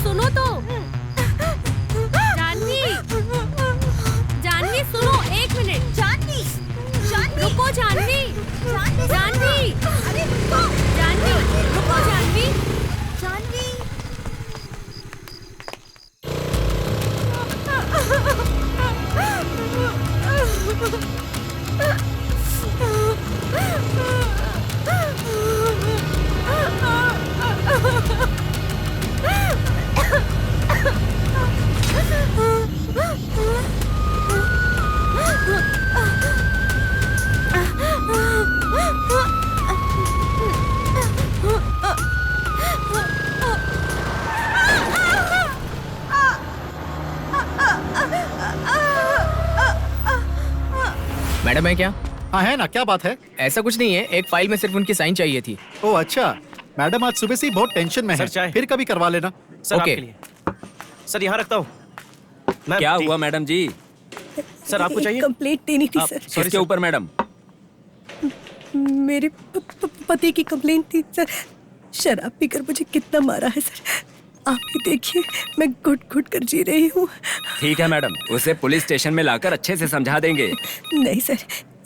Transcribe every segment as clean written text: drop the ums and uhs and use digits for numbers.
सुनो तो। जानवी, जानवी सुनो, एक मिनट। जानवी, जानवी रुको। जानवी, जानवी, अरे रुको। जानवी रुको। जानवी, जानवी। मैडम है क्या? हाँ है ना, क्या बात है? ऐसा कुछ नहीं है, एक फाइल में सिर्फ उनकी साइन चाहिए थी। ओह अच्छा, मैडम आज सुबह से ही बहुत टेंशन में है। फिर कभी करवा लेना। Sir okay. आपके लिए। सर यहाँ रखता हूँ। क्या हुआ मैडम जी? सर आपको चाहिए? कंप्लेंट देनी थी सर। किसके ऊपर मैडम? मेरे पति की कंप्लेंट थी सर। शराब पीकर मुझे कितना मारा है सर। आप ही देखिए, मैं घुट घुट कर जी रही हूँ। ठीक है मैडम, उसे पुलिस स्टेशन में लाकर अच्छे से समझा देंगे। नहीं सर,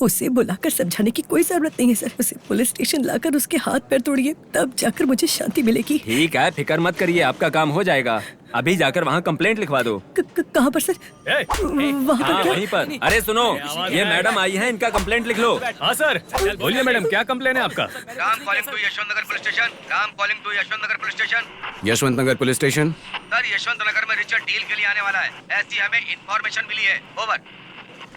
उसे बुलाकर समझाने की कोई जरूरत नहीं है सर। उसे पुलिस स्टेशन लाकर उसके हाथ पैर तोड़िए, तब जाकर मुझे शांति मिलेगी। ठीक है, फिक्र मत करिए, आपका काम हो जाएगा। अभी जाकर वहाँ कंप्लेंट लिखवा दो। कहाँ पर सर? वहाँ पर क्या? वहीं पर। अरे सुनो, ये मैडम आई है, इनका कंप्लेंट लिख लो। हाँ सर, बोलिए मैडम, क्या कंप्लेन है आपका? Ram calling to Yashwant Nagar police station. Ram calling to Yashwant Nagar police station. Yashwant Nagar police station. Sir, Yashwant Nagar में रिचर्ड डील के लिए आने वाला है, ऐसी हमें इंफॉर्मेशन मिली है। ओवर।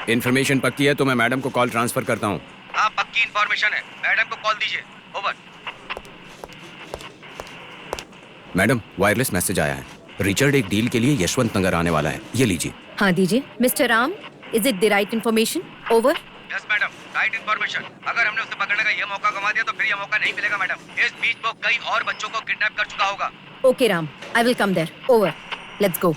इन्फॉर्मेशन पक्की है तो मैं मैडम को कॉल ट्रांसफर करता हूँ। हाँ, पक्की इंफॉर्मेशन है, मैडम को कॉल दीजिए। ओवर। मैडम, वायरलेस मैसेज आया है। रिचर्ड एक डील के लिए यशवंत नगर आने वाला है, ये लीजिए। हाँ दीजिए। Mister Ram, is it the right information? Over. Yes madam, right information. अगर हमने उसे पकड़ने का ये मौका गंवा दिया तो फिर ये मौका नहीं मिलेगा मैडम। इस बीच वो कई और बच्चों को किडनैप कर चुका होगा। Okay Ram, I will come there. Over. Let's go.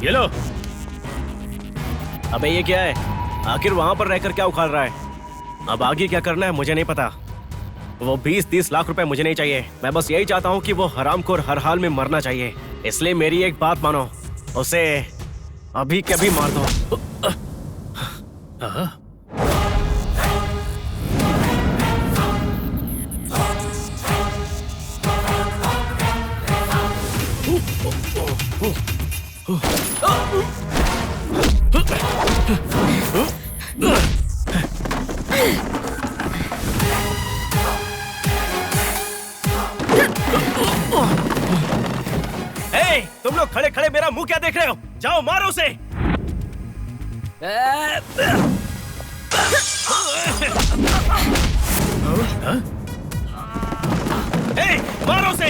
ये लो। अबे ये क्या है? आखिर वहां पर रहकर क्या उखाड़ रहा है? अब आगे क्या करना है मुझे नहीं पता। वो 20-30 लाख रुपए मुझे नहीं चाहिए। मैं बस यही चाहता हूँ कि वो हरामखोर हर हाल में मरना चाहिए। इसलिए मेरी एक बात मानो, उसे अभी के अभी मार दो। तुम लोग खड़े खड़े मेरा मुंह क्या देख रहे हो? जाओ मारो उसे। मारो उसे।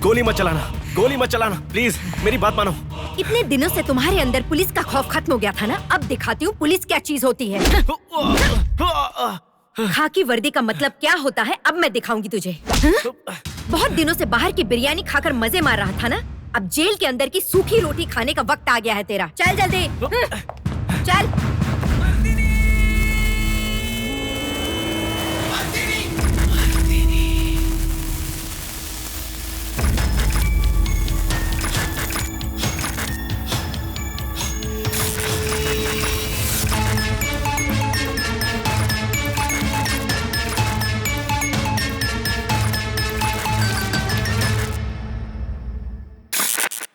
गोली मत चलाना, गोली मत चलाना प्लीज, मेरी बात मानो। इतने दिनों से तुम्हारे अंदर पुलिस का खौफ खत्म हो गया था ना? अब दिखाती हूँ पुलिस क्या चीज होती है। खाकी वर्दी का मतलब क्या होता है अब मैं दिखाऊंगी तुझे। बहुत दिनों से बाहर की बिरयानी खाकर मजे मार रहा था ना? अब जेल के अंदर की सूखी रोटी खाने का वक्त आ गया है तेरा। चल जल्दी चल।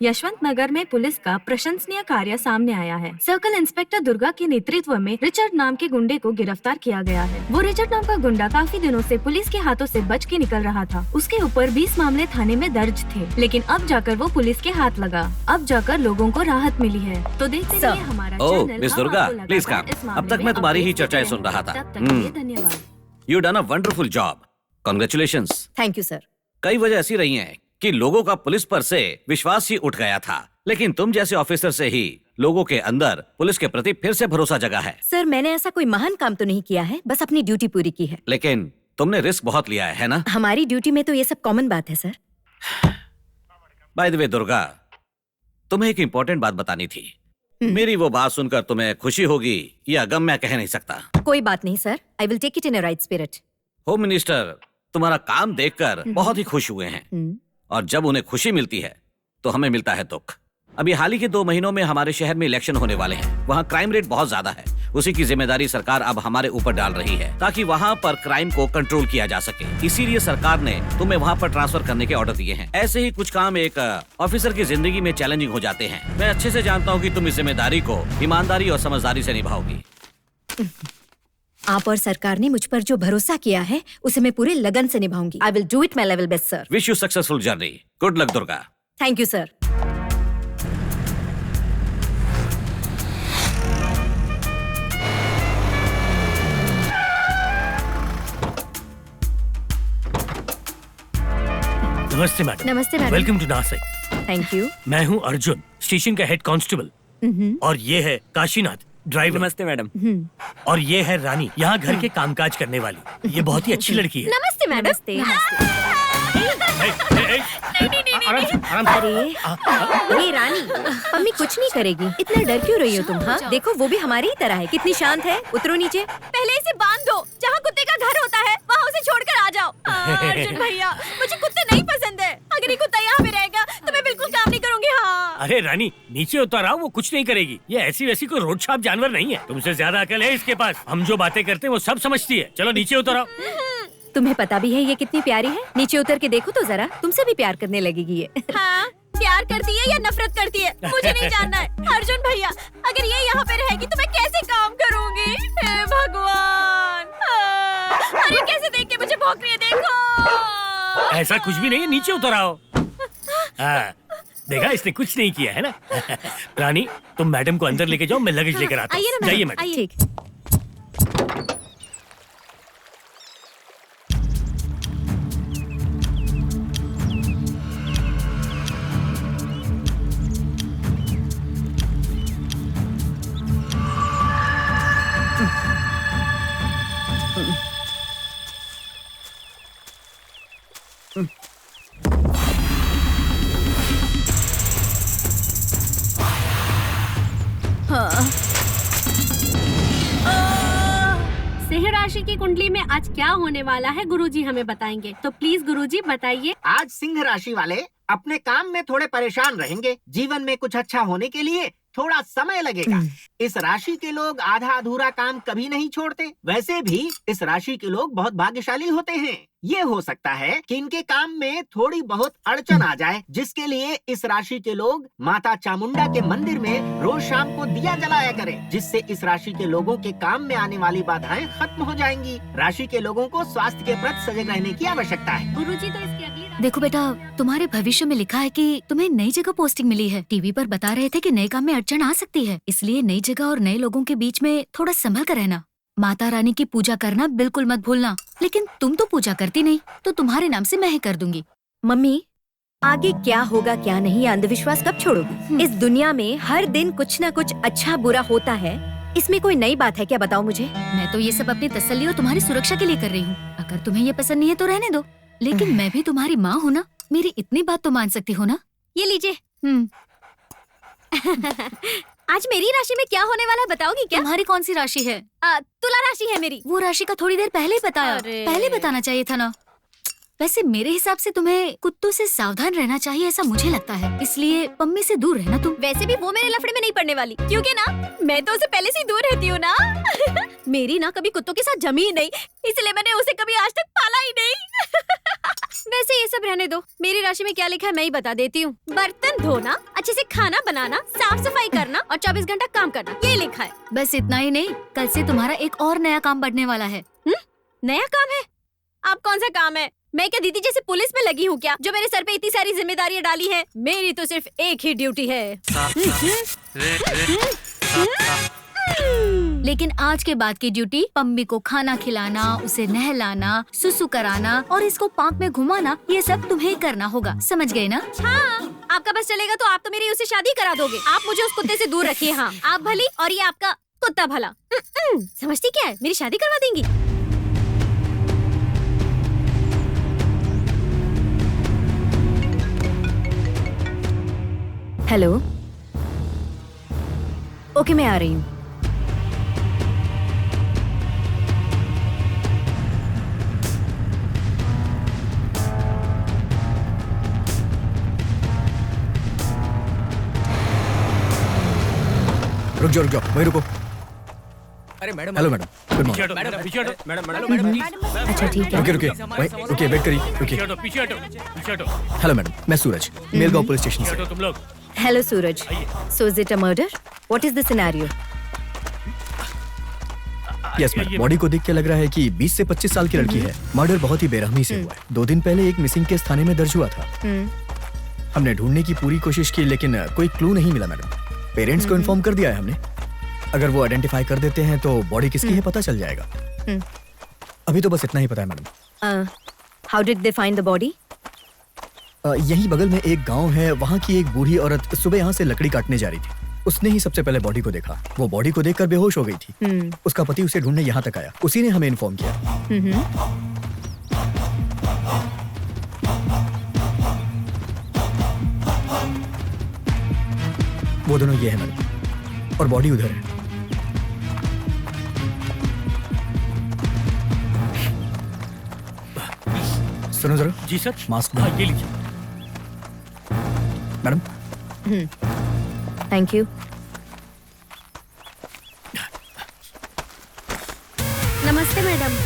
यशवंत नगर में पुलिस का प्रशंसनीय कार्य सामने आया है। सर्कल इंस्पेक्टर दुर्गा के नेतृत्व में रिचर्ड नाम के गुंडे को गिरफ्तार किया गया है। वो रिचर्ड नाम का गुंडा काफी दिनों से पुलिस के हाथों से बच के निकल रहा था। उसके ऊपर 20 मामले थाने में दर्ज थे, लेकिन अब जाकर वो पुलिस के हाथ लगा। अब जाकर लोगों को राहत मिली है। तो देखते रहिए हमारा channel. Miss Durga, please come. अब तक मैं तुम्हारी ही चर्चाएं सुन रहा था। धन्यवाद। You done a wonderful job. Congratulations. Thank you sir. कई वजह ऐसी रही हैं कि लोगों का पुलिस पर से विश्वास ही उठ गया था, लेकिन तुम जैसे ऑफिसर से ही लोगों के अंदर पुलिस के प्रति फिर से भरोसा जगा है। सर मैंने ऐसा कोई महान काम तो नहीं किया है, बस अपनी ड्यूटी पूरी की है। लेकिन तुमने रिस्क बहुत लिया है ना? हमारी ड्यूटी में तो ये सब कॉमन बात है sir. By the way Durga, तुम्हें एक इम्पोर्टेंट बात बतानी थी। मेरी वो बात सुनकर तुम्हें खुशी होगी या गम मैं कह नहीं सकता। कोई बात नहीं sir, I will take it in a right spirit. Home minister तुम्हारा काम देखकर बहुत ही खुश हुए हैं, और जब उन्हें खुशी मिलती है तो हमें मिलता है दुख। अभी हाल ही के 2 महीनों में हमारे शहर में इलेक्शन होने वाले हैं। वहाँ क्राइम रेट बहुत ज्यादा है। उसी की जिम्मेदारी सरकार अब हमारे ऊपर डाल रही है ताकि वहाँ पर क्राइम को कंट्रोल किया जा सके। इसीलिए सरकार ने तुम्हें वहाँ पर ट्रांसफर करने के ऑर्डर दिए हैं। ऐसे ही कुछ काम एक ऑफिसर की जिंदगी में चैलेंजिंग हो जाते हैं। मैं अच्छे से जानता हूँ कि तुम इस जिम्मेदारी को ईमानदारी और समझदारी से निभाओगी। आप और सरकार ने मुझ पर जो भरोसा किया है उसे मैं पूरे लगन से निभाऊंगी। I will do it my level best sir. Wish you successful journey. Good luck Durga. Thank you sir. नमस्ते मैडम। नमस्ते madam. Welcome to Nashik. Thank you. मैं हूँ अर्जुन, स्टेशन का हेड कांस्टेबल। और ये है काशीनाथ, ड्राइवर। नमस्ते मैडम। और ये है रानी, यहाँ घर के कामकाज करने वाली। ये बहुत ही अच्छी लड़की है। नमस्ते मैडम। अरे ये रानी, मम्मी कुछ नहीं करेगी, इतना डर क्यों रही हो तुम? हाँ देखो वो भी हमारी ही तरह है, कितनी शांत है। उतरो नीचे। पहले इसे बांध दो, जहाँ कुत्ते का घर होता है वहाँ उसे छोड़कर आ जाओ। अर्जुन भैया, मुझे कुत्ते नहीं पसंद है। अगर ये कुत्ता यहाँ पे रहेगा तो मैं बिल्कुल काम नहीं करूँगी। हाँ अरे रानी नीचे उतर आओ, वो कुछ नहीं करेगी। ये ऐसी वैसी कोई रोड छाप जानवर नहीं है। तुमसे ज्यादा अकल है इसके पास। हम जो बातें करते हैं वो सब समझती है। चलो नीचे उतर आओ। तुम्हें पता भी है ये कितनी प्यारी है? नीचे उतर के देखो तो जरा, तुमसे भी प्यार करने लगेगी ये। हाँ, प्यार करती है या नफरत करती है मुझे नहीं जानना है। अर्जुन भैया, अगर ये यहाँ पे रहेगी तो मैं कैसे काम करूँगी? हे भगवान। अरे कैसे देख के मुझे भौंक रही है, देखो। ऐसा कुछ भी नहीं है, नीचे उतर आओ। हाँ, देखा इसने कुछ नहीं किया है ना। रानी तुम मैडम को अंदर लेके जाओ, मैं लगेज लेकर आता हूँ। जाइए मैडम। ठीक। सिंह राशि की कुंडली में आज क्या होने वाला है गुरुजी हमें बताएंगे, तो प्लीज गुरुजी बताइए। आज सिंह राशि वाले अपने काम में थोड़े परेशान रहेंगे। जीवन में कुछ अच्छा होने के लिए थोड़ा समय लगेगा। इस राशि के लोग आधा अधूरा काम कभी नहीं छोड़ते। वैसे भी इस राशि के लोग बहुत भाग्यशाली होते हैं। ये हो सकता है कि इनके काम में थोड़ी बहुत अड़चन आ जाए, जिसके लिए इस राशि के लोग माता चामुंडा के मंदिर में रोज शाम को दिया जलाया करें, जिससे इस राशि के लोगों के काम में आने वाली बाधाएं खत्म हो जाएंगी। राशि के लोगों को स्वास्थ्य के प्रति सजग रहने की आवश्यकता है। गुरुजी तो इसकी अगली देखो बेटा, तुम्हारे भविष्य में लिखा है कि तुम्हें नई जगह पोस्टिंग मिली है। टीवी पर बता रहे थे कि नए काम में अड़चन आ सकती है, इसलिए नई जगह और नए लोगों के बीच में थोड़ा संभल कर रहना। माता रानी की पूजा करना बिल्कुल मत भूलना। लेकिन तुम तो पूजा करती नहीं, तो तुम्हारे नाम से मैं ही कर दूंगी। मम्मी, आगे क्या होगा क्या नहीं, अंधविश्वास कब छोड़ोगी? इस दुनिया में हर दिन कुछ न कुछ अच्छा बुरा होता है, इसमें कोई नई बात है क्या? बताओ मुझे। मैं तो ये सब अपनी तसल्ली और तुम्हारी सुरक्षा के लिए कर रही हूँ। अगर तुम्हें ये पसंद नहीं है तो रहने दो, लेकिन मैं भी तुम्हारी माँ हूँ ना, मेरी इतनी बात तो मान सकती हो ना। ये लीजिए, आज मेरी राशि में क्या होने वाला है बताओगी क्या? तुम्हारी कौन सी राशि है? तुला राशि है मेरी। वो राशि का थोड़ी देर पहले ही बताया। पहले बताना चाहिए था ना। वैसे मेरे हिसाब से तुम्हें कुत्तों से सावधान रहना चाहिए, ऐसा मुझे लगता है। इसलिए पम्मी से दूर रहना तुम। वैसे भी वो मेरे लफड़े में नहीं पड़ने वाली, क्योंकि ना मैं तो उसे पहले से ही दूर रहती हूँ ना। मेरी ना कभी कुत्तों के साथ जमी ही नहीं, इसलिए मैंने उसे कभी आज तक पाला ही नहीं। वैसे ये सब रहने दो, मेरी राशि में क्या लिखा है मैं ही बता देती हूँ। बर्तन धोना, अच्छे से खाना बनाना, साफ सफाई करना और 24 घंटा काम करना, ये लिखा है। बस इतना ही नहीं, कल से तुम्हारा एक और नया काम बढ़ने वाला है। नया काम है? आप कौन सा काम है? मैं क्या दीदी जैसे पुलिस में लगी हूँ क्या, जो मेरे सर पे इतनी सारी जिम्मेदारियाँ डाली है? मेरी तो सिर्फ एक ही ड्यूटी है। लेकिन आज के बाद की ड्यूटी पम्मी को खाना खिलाना, उसे नहलाना, सुसु कराना और इसको पार्क में घुमाना, ये सब तुम्हें ही करना होगा, समझ गए ना? हाँ, आपका बस चलेगा तो आप तो मेरी उससे शादी करा दोगे। आप मुझे उस कुत्ते से दूर रखिए। हाँ, आप भली और ये आपका कुत्ता भला। समझती क्या है, मेरी शादी करवा देंगी। हेलो, ओके मैं आ रही हूँ। रुक जाओ वही रुको। अरे madam. Hello madam, good morning. Madam. अच्छा ठीक है। रुकिए वेट करिए, रुकिए। हेलो मैडम, मैं सूरज, मेलगांव पुलिस स्टेशन से। तुम लोग। Hello Suraj, so is it a murder? What is the scenario? Yes madam, body को देख के लग रहा है कि 20 से 25 साल की लड़की है। मर्डर बहुत ही बेरहमी से हुआ है। 2 दिन पहले एक मिसिंग केस थाने में दर्ज हुआ था। हमने ढूंढने की पूरी कोशिश की, लेकिन कोई क्लू नहीं मिला मैडम। पेरेंट्स को इन्फॉर्म कर दिया है हमने। अगर वो आइडेंटिफाई कर देते हैं तो बॉडी किसकी है पता चल जाएगा। अभी तो बस इतना ही पता है madam. How did they find the body? यहीं बगल में एक गांव है, वहाँ की एक बूढ़ी औरत सुबह यहाँ से लकड़ी काटने जा रही थी। उसने ही सबसे पहले बॉडी को देखा। वो बॉडी को देखकर बेहोश हो गई थी। उसका पति उसे ढूंढने यहाँ तक आया, उसी ने हमें इन्फॉर्म किया। वो दोनों ये है मैडम, और बॉडी उधर है। सुनो जरा। जी सर। मास्क ये लीजिए मैडम। Thank you. नमस्ते मैडम।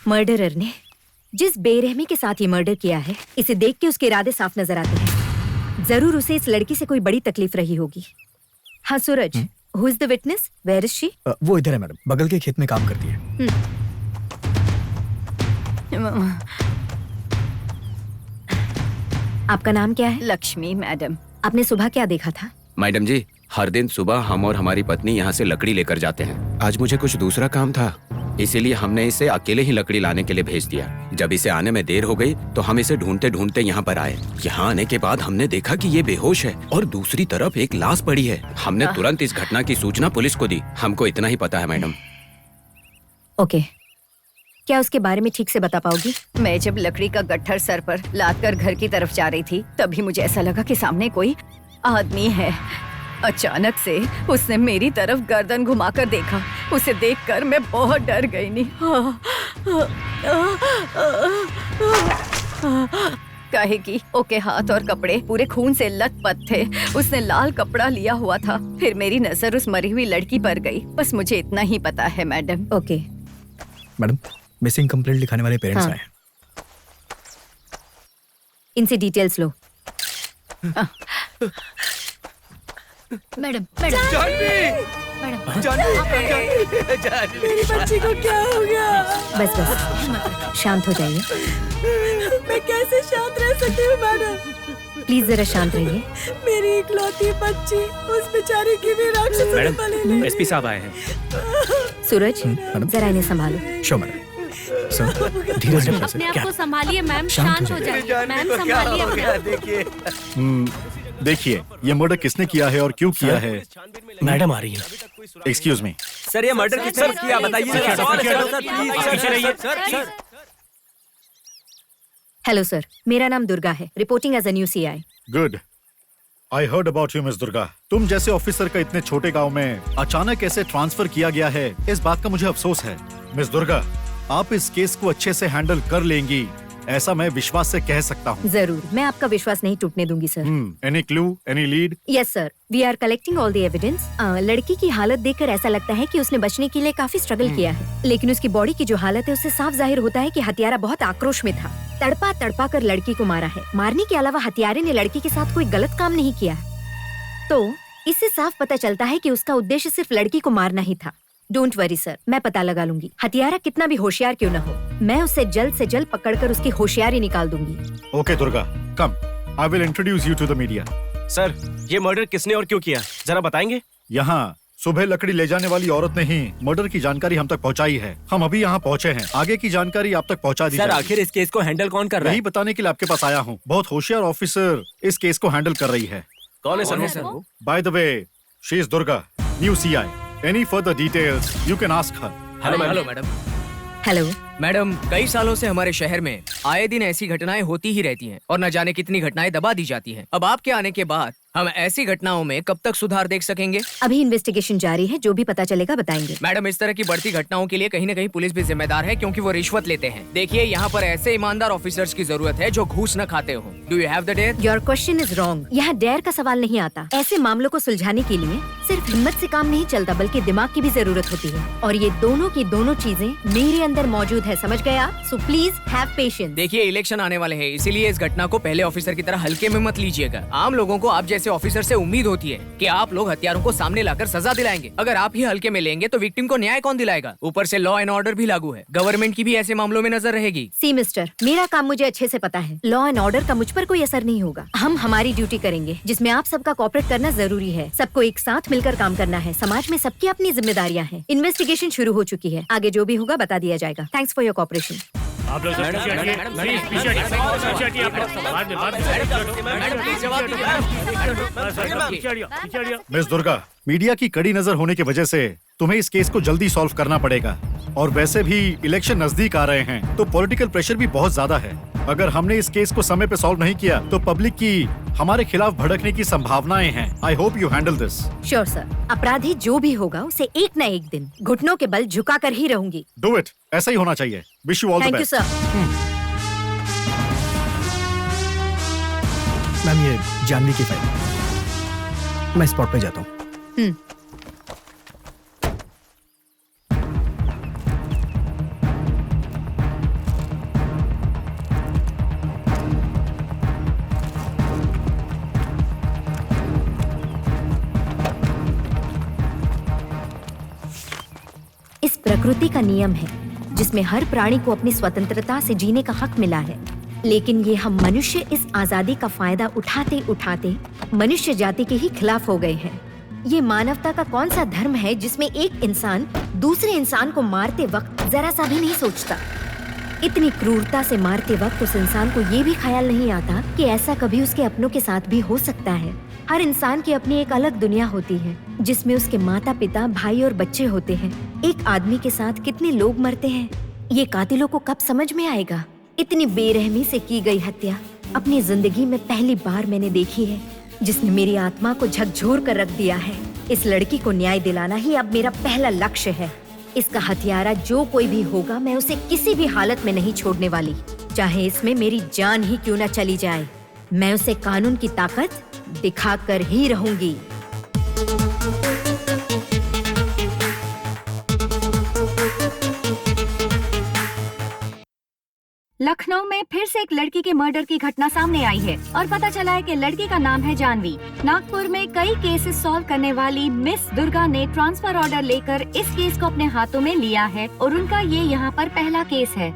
मर्डरर ने जिस बेरहमी के साथ ये मर्डर किया है, इसे देख के उसके इरादे साफ नजर आते हैं। जरूर उसे इस लड़की से कोई बड़ी तकलीफ रही होगी। हाँ Suraj, who is the witness? Where is she? वो इधर है मैडम, बगल के खेत में काम करती है। आपका नाम क्या है? लक्ष्मी मैडम। आपने सुबह क्या देखा था? मैडम जी, हर दिन सुबह हम और हमारी पत्नी यहाँ से लकड़ी लेकर जाते हैं। आज मुझे कुछ दूसरा काम था, इसीलिए हमने इसे अकेले ही लकड़ी लाने के लिए भेज दिया। जब इसे आने में देर हो गई तो हम इसे ढूंढते ढूंढते यहाँ पर आए। यहाँ आने के बाद हमने देखा कि ये बेहोश है और दूसरी तरफ एक लाश पड़ी है। हमने तुरंत इस घटना की सूचना पुलिस को दी। हमको इतना ही पता है मैडम। ओके, क्या उसके बारे में ठीक से बता पाओगी? मैं जब लकड़ी का गट्ठर सर पर लाद कर घर की तरफ जा रही थी, तभी मुझे ऐसा लगा कि सामने कोई आदमी है। अचानक से उसने मेरी तरफ गर्दन घुमाकर देखा। उसे देखकर मैं बहुत डर गई। नहीं कहेगी ओके हाथ और कपड़े पूरे खून से लथपथ थे। उसने लाल कपड़ा लिया हुआ था। फिर मेरी नजर उस मरी हुई लड़की पर गई। बस मुझे इतना ही पता है madam. Okay madam, missing complaint लिखाने वाले पेरेंट्स हाँ। आए हैं। इनसे डिटेल्स लो। मैडम मेरी बच्ची को क्या हो गया? बस बस शांत हो जाइए। मैं कैसे शांत रह सकती हूँ मैडम? प्लीज जरा शांत रहिए। मेरी इकलौती बच्ची, उस बेचारी की भी राक्षसों ने बलि ले ली। एसपी साहब आए हैं। सूरज, जरा इन्हें संभालो। Show madam. सर, धीरज रखिए सर। अपने आप को संभालिए मैम, शांत शांत हो हो जाइए मैम, संभालिए अपने आप को। देखिए, ये मर्डर किसने किया है और क्यों किया है? मैडम आ रही है। Excuse me. सर, ये मर्डर किसने किया बताइए। हेलो सर, मेरा नाम दुर्गा है, reporting as a new CI. Good. I heard about you miss Durga. तुम जैसे ऑफिसर का इतने छोटे गांव में अचानक कैसे ट्रांसफर किया गया है, इस बात का मुझे अफसोस है। मिस दुर्गा, आप इस केस को अच्छे से हैंडल कर लेंगी, ऐसा मैं विश्वास से कह सकता हूँ। जरूर, मैं आपका विश्वास नहीं टूटने दूंगी sir. Any clue, any lead? Yes sir, we are collecting all the evidence. लड़की की हालत देखकर ऐसा लगता है कि उसने बचने के लिए काफी स्ट्रगल किया है, लेकिन उसकी बॉडी की जो हालत है उससे साफ जाहिर होता है कि हत्यारा बहुत आक्रोश में था। तड़पा तड़पा कर लड़की को मारा है। मारने के अलावा हत्यारे ने लड़की के साथ कोई गलत काम नहीं किया है। तो इससे साफ पता चलता है कि उसका उद्देश्य सिर्फ लड़की को मारना ही था। डोंट वरी सर, मैं पता लगा लूंगी। हत्यारा कितना भी होशियार क्यों न हो, मैं उसे जल्द से जल्द पकड़कर उसकी होशियारी निकाल दूंगी। Okay Durga, come, I will introduce you to the media. Sir, ये मर्डर किसने और क्यों किया, जरा बताएंगे? यहाँ सुबह लकड़ी ले जाने वाली औरत ने ही मर्डर की जानकारी हम तक पहुँचाई है। हम अभी यहाँ पहुँचे हैं, आगे की जानकारी आप तक पहुँचा दी सर, जाएगी। आखिर इस केस को हैंडल कौन कर रहा है? यही बताने के लिए आपके पास आया हूँ। बहुत होशियार ऑफिसर इस केस को हैंडल कर रही है। कौन है सर वो? By the way, she is Durga, new CI. Any further details you can ask her. Hello madam. Hello madam, कई सालों से हमारे शहर में आए दिन ऐसी घटनाएं होती ही रहती हैं और न जाने कितनी घटनाएं दबा दी जाती हैं। अब आपके आने के बाद हम ऐसी घटनाओं में कब तक सुधार देख सकेंगे? अभी इन्वेस्टिगेशन जारी है, जो भी पता चलेगा बताएंगे। मैडम, इस तरह की बढ़ती घटनाओं के लिए कहीं न कहीं पुलिस भी जिम्मेदार है, क्योंकि वो रिश्वत लेते हैं। देखिए, यहाँ पर ऐसे ईमानदार ऑफिसर्स की जरूरत है जो घूस न खाते हो। Do you have the dare? Your question is wrong. यहाँ डेयर का सवाल नहीं आता। ऐसे मामलों को सुलझाने के लिए सिर्फ हिम्मत से काम नहीं चलता, बल्कि दिमाग की भी जरूरत होती है, और ये दोनों की दोनों चीजें मेरे अंदर मौजूद है, समझ गए आप? So please have patience. देखिए, इलेक्शन आने वाले हैं, इसीलिए इस घटना को पहले ऑफिसर की तरह हल्के में मत लीजिएगा। आम लोगों को आप जैसे ऑफिसर से उम्मीद होती है कि आप लोग हत्यारों को सामने लाकर सजा दिलाएंगे। अगर आप ही हल्के में लेंगे तो विक्टिम को न्याय कौन दिलाएगा? ऊपर से लॉ एंड ऑर्डर भी लागू है, गवर्नमेंट की भी ऐसे मामलों में नजर रहेगी। सी मिस्टर, मेरा काम मुझे अच्छे से पता है। लॉ एंड ऑर्डर का मुझ पर कोई असर नहीं होगा। हम हमारी ड्यूटी करेंगे, जिसमें आप सबका कोऑपरेट करना जरूरी है। सबको एक साथ मिलकर काम करना है। समाज में सबकी अपनी जिम्मेदारियाँ हैं। इन्वेस्टिगेशन शुरू हो चुकी है, आगे जो भी होगा बता दिया जाएगा। Thanks for your cooperation. आप लोग पीछे हटिए, प्लीज पीछे हटिए, पीछे हटिए आप लोग। बाद में मिस दुर्गा, मीडिया की कड़ी नजर होने की वजह से तुम्हें इस केस को जल्दी सॉल्व करना पड़ेगा, और वैसे भी इलेक्शन नजदीक आ रहे हैं तो पॉलिटिकल प्रेशर भी बहुत ज्यादा है। अगर हमने इस केस को समय पे सॉल्व नहीं किया तो पब्लिक की हमारे खिलाफ भड़कने की संभावनाएं हैं। I hope you handle this. Sure sir, अपराधी जो भी होगा उसे एक न एक दिन घुटनों के बल झुका कर ही रहूंगी। डू इट, ऐसा ही होना चाहिए। Wish you all the thank you best. Sir. Ma'am, ये जानवी की फाइल, मैं स्पॉट पे जाता हूँ। इस प्रकृति का नियम है जिसमें हर प्राणी को अपनी स्वतंत्रता से जीने का हक मिला है, लेकिन ये हम मनुष्य इस आजादी का फायदा उठाते उठाते मनुष्य जाति के ही खिलाफ हो गए हैं। ये मानवता का कौन सा धर्म है जिसमें एक इंसान दूसरे इंसान को मारते वक्त जरा सा भी नहीं सोचता? इतनी क्रूरता से मारते वक्त उस इंसान को ये भी ख्याल नहीं आता कि ऐसा कभी उसके अपनों के साथ भी हो सकता है। हर इंसान की अपनी एक अलग दुनिया होती है, जिसमें उसके माता पिता, भाई और बच्चे होते हैं। एक आदमी के साथ कितने लोग मरते हैं, ये कातिलों को कब समझ में आएगा? इतनी बेरहमी से की गई हत्या अपनी जिंदगी में पहली बार मैंने देखी है, जिसने मेरी आत्मा को झकझोर कर रख दिया है। इस लड़की को न्याय दिलाना ही अब मेरा पहला लक्ष्य है। इसका हथियारा जो कोई भी होगा, मैं उसे किसी भी हालत में नहीं छोड़ने वाली, चाहे इसमें मेरी जान ही क्यों न चली जाए। मैं उसे कानून की ताकत दिखाकर ही रहूंगी। लखनऊ में फिर से एक लड़की के मर्डर की घटना सामने आई है और पता चला है कि लड़की का नाम है जानवी। नागपुर में कई केसेस सॉल्व करने वाली मिस दुर्गा ने ट्रांसफर ऑर्डर लेकर इस केस को अपने हाथों में लिया है और उनका ये यहाँ पर पहला केस है।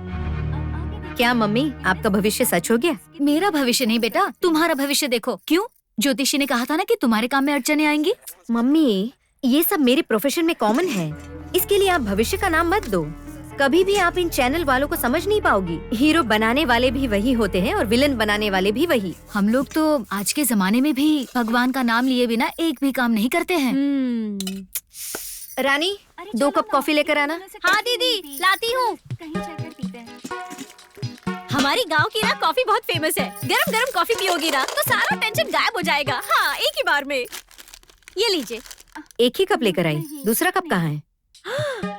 क्या मम्मी, आपका भविष्य सच हो गया? मेरा भविष्य नहीं बेटा, तुम्हारा भविष्य देखो। क्यों? ज्योतिषी ने कहा था ना कि तुम्हारे काम में अड़चने आएंगी। मम्मी, ये सब मेरे प्रोफेशन में कॉमन है, इसके लिए आप भविष्य का नाम मत दो। कभी भी आप इन चैनल वालों को समझ नहीं पाओगी। हीरो बनाने वाले भी वही होते हैं और विलन बनाने वाले भी वही। हम लोग तो आज के जमाने में भी भगवान का नाम लिए बिना एक भी काम नहीं करते हैं। रानी, 2 कप कॉफी लेकर आना। हाँ दीदी, लाती हूँ। हमारी गांव की ना कॉफी बहुत फेमस है। गरम गरम कॉफी पियोगी ना तो सारा टेंशन गायब हो जाएगा। हाँ, एक ही बार में। ये लीजिए। एक ही कप लेकर आई, दूसरा कप कहाँ है?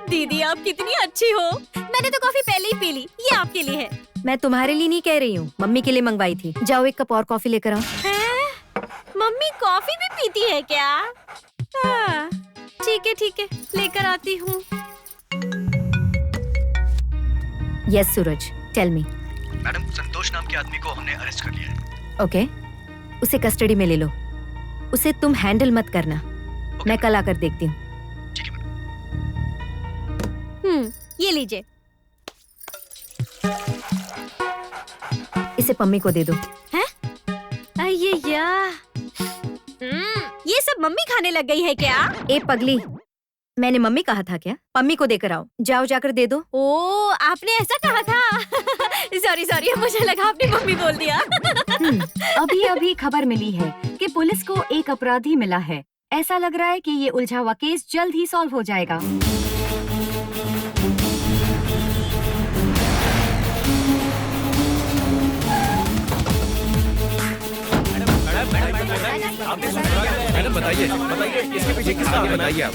दीदी आप कितनी अच्छी हो। मैंने तो कॉफी पहले ही पी ली, ये आपके लिए है। मैं तुम्हारे लिए नहीं कह रही हूँ, मम्मी के लिए मंगवाई थी। जाओ 1 कप और कॉफी लेकर आओ। मम्मी कॉफी भी पीती है क्या? हाँ, ठीक है, लेकर आती हूँ। यस सूरज, टेल मी। मैडम, संतोष नाम के आदमी को हमने अरेस्ट कर लिया है। ओके, उसे कस्टडी में ले लो। उसे तुम हैंडल मत करना। मैं कल आकर देखती हूँ। ये लीजिए। इसे पम्मी को दे दो। हैं? ये सब मम्मी खाने लग गई है क्या? ए पगली, मैंने मम्मी कहा था क्या? पम्मी को देकर आओ। जाओ जाकर दे दो। ओ, आपने ऐसा कहा था। सॉरी, मुझे लगा आपने मम्मी बोल दिया। अभी खबर मिली है कि पुलिस को एक अपराधी मिला है। ऐसा लग रहा है कि ये उलझा हुआ केस जल्द ही सॉल्व हो जाएगा। मैडम बताइए इसके पीछे किसका हाथ है? बताइए आप।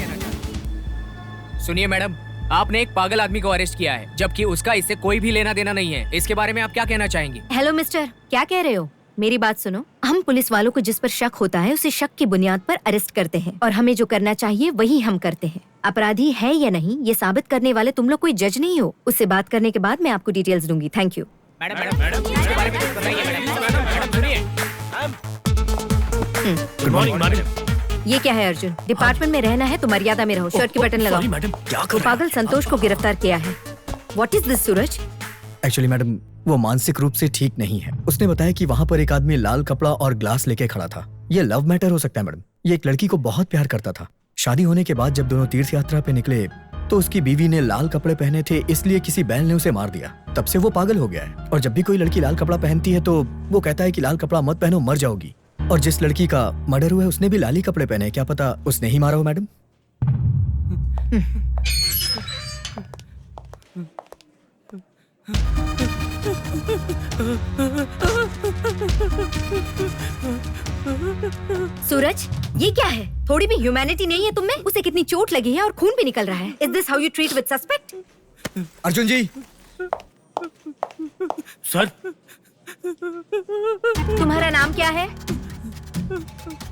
सुनिए मैडम, आपने एक पागल आदमी को अरेस्ट किया है, जबकि उसका इससे कोई भी लेना देना नहीं है। इसके बारे में आप क्या कहना चाहेंगी? हेलो मिस्टर, क्या कह रहे हो? मेरी बात सुनो। हम पुलिस वालों को जिस पर शक होता है उसे शक की बुनियाद पर अरेस्ट करते हैं और हमें जो करना चाहिए वही हम करते हैं। अपराधी है या नहीं ये साबित करने वाले तुम लोग कोई जज नहीं हो। उससे बात करने के बाद मैं आपको डिटेल्स दूंगी। Thank you. मैडम, इसके बारे में कुछ बताइए। मैडम सुनिए। Good morning. ये क्या है अर्जुन? डिपार्टमेंट में रहना है तो मर्यादा में रहो। शर्ट की बटन लगाओ। मैडम, क्या तो पागल संतोष को गिरफ्तार किया है। What is this Suraj? Actually madam, वो मानसिक रूप से ठीक नहीं है। उसने बताया कि वहाँ पर एक आदमी लाल कपड़ा और ग्लास लेके खड़ा था। ये लव मैटर हो सकता है मैडम। ये एक लड़की को बहुत प्यार करता था। शादी होने के बाद जब दोनों तीर्थ यात्रा पे निकले तो उसकी बीवी ने लाल कपड़े पहने थे, इसलिए किसी बैल ने उसे मार दिया। तब से वो पागल हो गया है और जब भी कोई लड़की लाल कपड़ा पहनती है तो वो कहता है कि लाल कपड़ा मत पहनो, मर जाओगी। और जिस लड़की का मर्डर हुआ है उसने भी लाली कपड़े पहने हैं। क्या पता उसने ही मारा हो मैडम। सूरज, ये क्या है? थोड़ी भी ह्यूमैनिटी नहीं है तुममें? उसे कितनी चोट लगी है और खून भी निकल रहा है। Is this how you treat with suspect? Arjun ji. Sir, तुम्हारा नाम क्या है?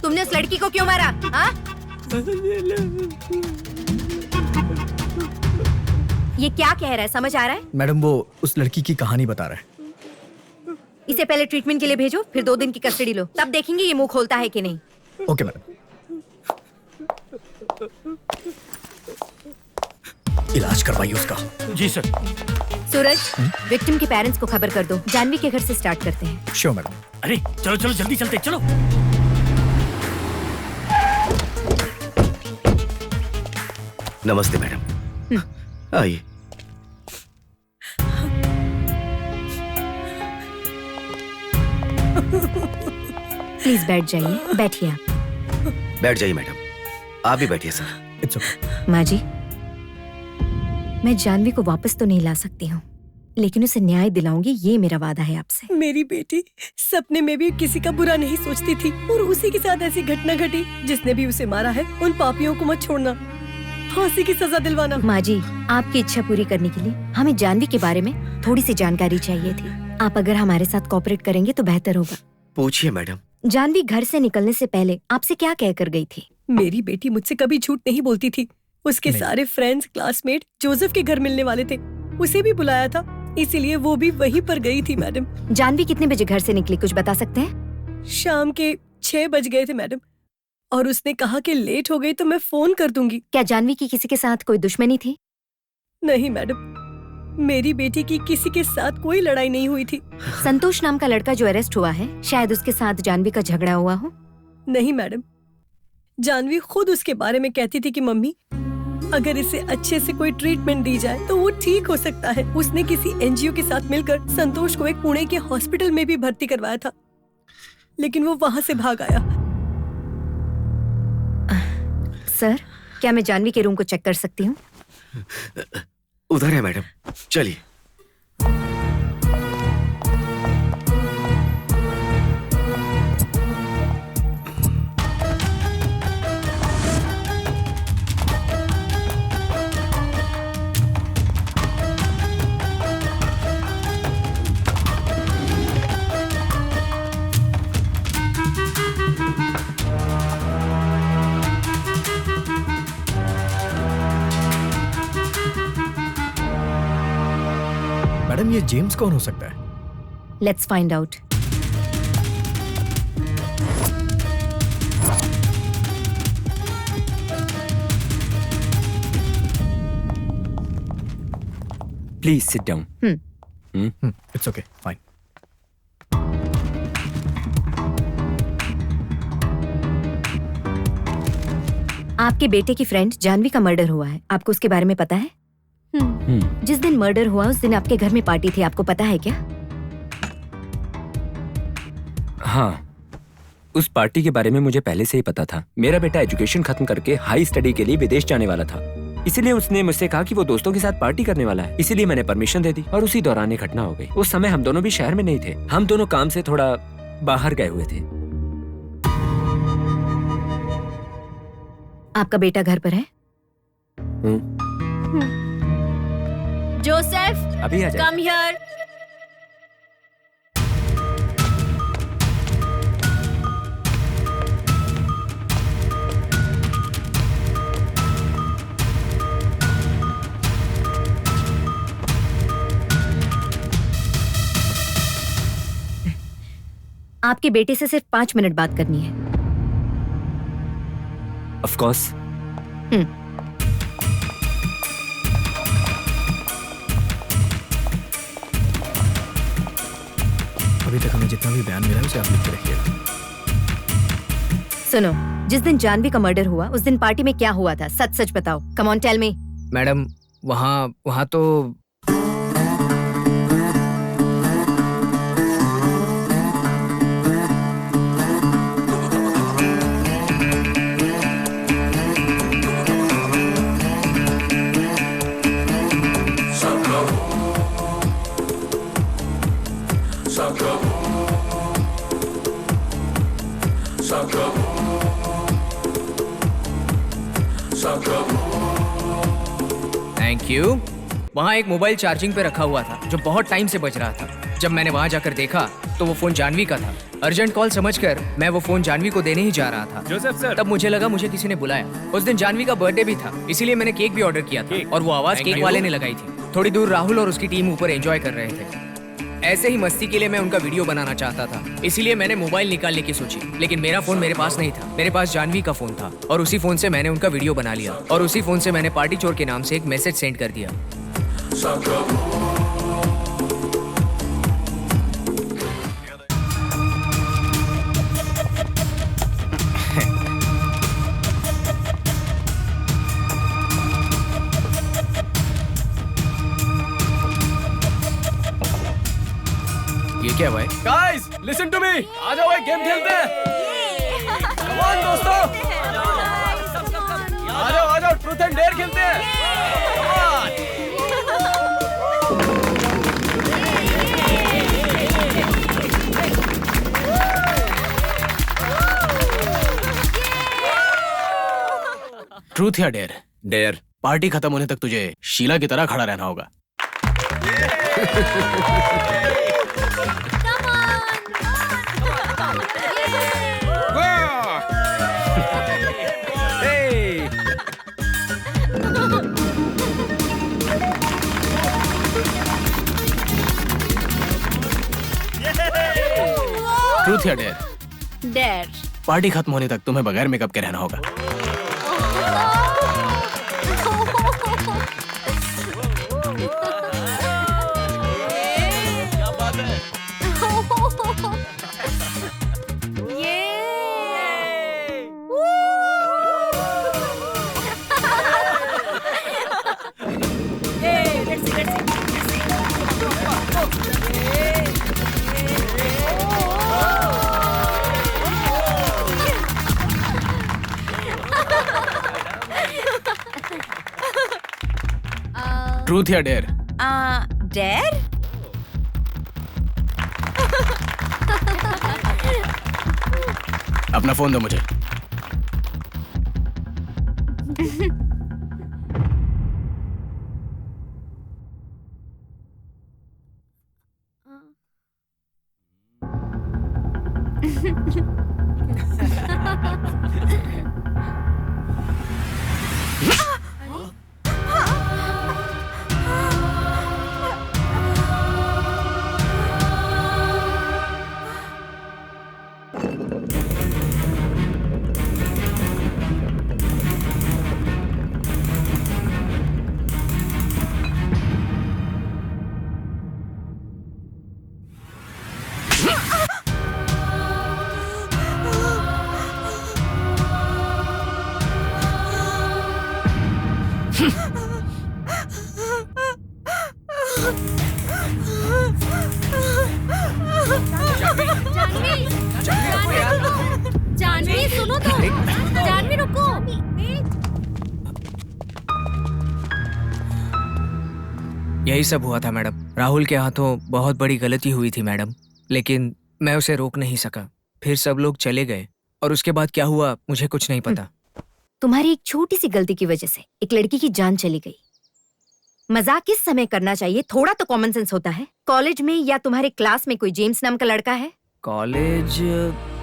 तुमने उस लड़की को क्यों मारा? हाँ? ये क्या कह रहा है, समझ आ रहा है? मैडम, वो उस लड़की की कहानी बता रहा है। इसे पहले ट्रीटमेंट के लिए भेजो, फिर 2 दिन की कस्टडी लो, तब देखेंगे ये मुंह खोलता है कि नहीं। Okay madam. इलाज करवाइए उसका। जी सर। सूरज, विक्टिम के पेरेंट्स को खबर कर दो। जानवी के घर से स्टार्ट करते हैं। Sure madam. अरे चलो जल्दी चलते, चलो। नमस्ते मैडम, आइए। प्लीज बैठ जाइए। बैठिए आप। बैठ जाइए मैडम। आप भी बैठिए सर। It's okay. माँ जी, मैं जानवी को वापस तो नहीं ला सकती हूँ, लेकिन उसे न्याय दिलाऊंगी, ये मेरा वादा है आपसे। मेरी बेटी सपने में भी किसी का बुरा नहीं सोचती थी और उसी के साथ ऐसी घटना घटी। जिसने भी उसे मारा है उन पापियों को मत छोड़ना। फांसी की सजा दिलवाना। माँ जी, आपकी इच्छा पूरी करने के लिए हमें जानवी के बारे में थोड़ी सी जानकारी चाहिए थी। आप अगर हमारे साथ कोऑपरेट करेंगे तो बेहतर होगा। पूछिए मैडम। जानवी घर से निकलने से पहले आपसे क्या कहकर गई थी? मेरी बेटी मुझसे कभी झूठ नहीं बोलती थी। उसके सारे फ्रेंड्स, क्लासमेट जोसेफ के घर मिलने वाले थे। उसे भी बुलाया था, इसीलिए वो भी वहीं पर गई थी मैडम। जानवी कितने बजे घर से निकली, कुछ बता सकते हैं? शाम के 6 बज गए थे मैडम, और उसने कहा कि लेट हो गई तो मैं फोन कर दूंगी। क्या जानवी की किसी के साथ कोई दुश्मनी थी? नहीं मैडम, मेरी बेटी की किसी के साथ कोई लड़ाई नहीं हुई थी। संतोष नाम का लड़का जो अरेस्ट हुआ है, शायद उसके साथ जानवी का झगड़ा हुआ हो? नहीं मैडम, जानवी खुद उसके बारे में कहती थी कि मम्मी, अगर इसे अच्छे से कोई ट्रीटमेंट दी जाए तो वो ठीक हो सकता है। उसने किसी एनजीओ के साथ मिलकर संतोष को एक पुणे के हॉस्पिटल में भी भर्ती करवाया था, लेकिन वो वहाँ से भाग आया। सर, क्या मैं जानवी के रूम को चेक कर सकती हूँ? उधर है मैडम, चलिए। मैडम, ये जेम्स कौन हो सकता है? Let's find out. Please sit down. It's okay, fine. आपके बेटे की फ्रेंड जानवी का मर्डर हुआ है, आपको उसके बारे में पता है? जिस दिन मर्डर हुआ उस दिन आपके घर में पार्टी थी, आपको पता है क्या? हाँ, उस पार्टी के बारे में मुझे पहले से ही पता था। मेरा बेटा एजुकेशन खत्म करके हाई स्टडी के लिए विदेश जाने वाला था, इसलिए उसने मुझसे कहा कि वो दोस्तों के साथ पार्टी करने वाला है। इसीलिए मैंने परमिशन दे दी और उसी दौरान ये घटना हो गई। उस समय हम दोनों भी शहर में नहीं थे, हम दोनों काम से थोड़ा बाहर गए हुए थे। आपका बेटा घर पर है? जोसेफ, अभी आ जाए। Come here. आपके बेटे से सिर्फ 5 मिनट बात करनी है। Of course. अभी तक हमें जितना भी बयान मिला है उसे आप लिखते रखिएगा। सुनो, जिस दिन जानवी का मर्डर हुआ उस दिन पार्टी में क्या हुआ था, सच सच बताओ। Come on tell me. Madam, वहाँ तो थैंक यू। वहाँ एक मोबाइल चार्जिंग पे रखा हुआ था जो बहुत टाइम से बज रहा था। जब मैंने वहाँ जाकर देखा तो वो फोन जानवी का था। अर्जेंट कॉल समझकर मैं वो फोन जानवी को देने ही जा रहा था। Joseph sir. तब मुझे लगा मुझे किसी ने बुलाया। उस दिन जानवी का बर्थडे भी था, इसीलिए मैंने केक भी ऑर्डर किया था और वो आवाज केक वाले ने लगाई थी। थोड़ी दूर राहुल और उसकी टीम ऊपर एंजॉय कर रहे थे। ऐसे ही मस्ती के लिए मैं उनका वीडियो बनाना चाहता था, इसीलिए मैंने मोबाइल निकालने की सोची, लेकिन मेरा फोन मेरे पास नहीं था। मेरे पास जानवी का फोन था और उसी फोन से मैंने उनका वीडियो बना लिया और उसी फोन से मैंने पार्टी चोर के नाम से एक मैसेज सेंड कर दिया। ये क्या भाई? Guys, listen to me. आ जाओ, एक गेम खेलते हैं। कम ऑन दोस्तों, आ जाओ, ट्रूथ एंड डेयर खेलते हैं। ट्रूथ या डेयर? डेयर, पार्टी खत्म होने तक तुझे शीला की तरह खड़ा रहना होगा। ट्रूथ या डेयर? डेयर। पार्टी खत्म होने तक तुम्हें बगैर मेकअप के रहना होगा। ट्रूथ या डेयर? डेयर। अपना फोन दो मुझे। जानवी सुनो तो। जानवी रुको। यही सब हुआ था मैडम। राहुल के हाथों बहुत बड़ी गलती हुई थी मैडम, लेकिन मैं उसे रोक नहीं सका। फिर सब लोग चले गए और उसके बाद क्या हुआ मुझे कुछ नहीं पता। तुम्हारी एक छोटी सी गलती की वजह से एक लड़की की जान चली गई। मजाक किस समय करना चाहिए, थोड़ा तो कॉमन सेंस होता है। कॉलेज में या तुम्हारे क्लास में कोई जेम्स नाम का लड़का है? कॉलेज?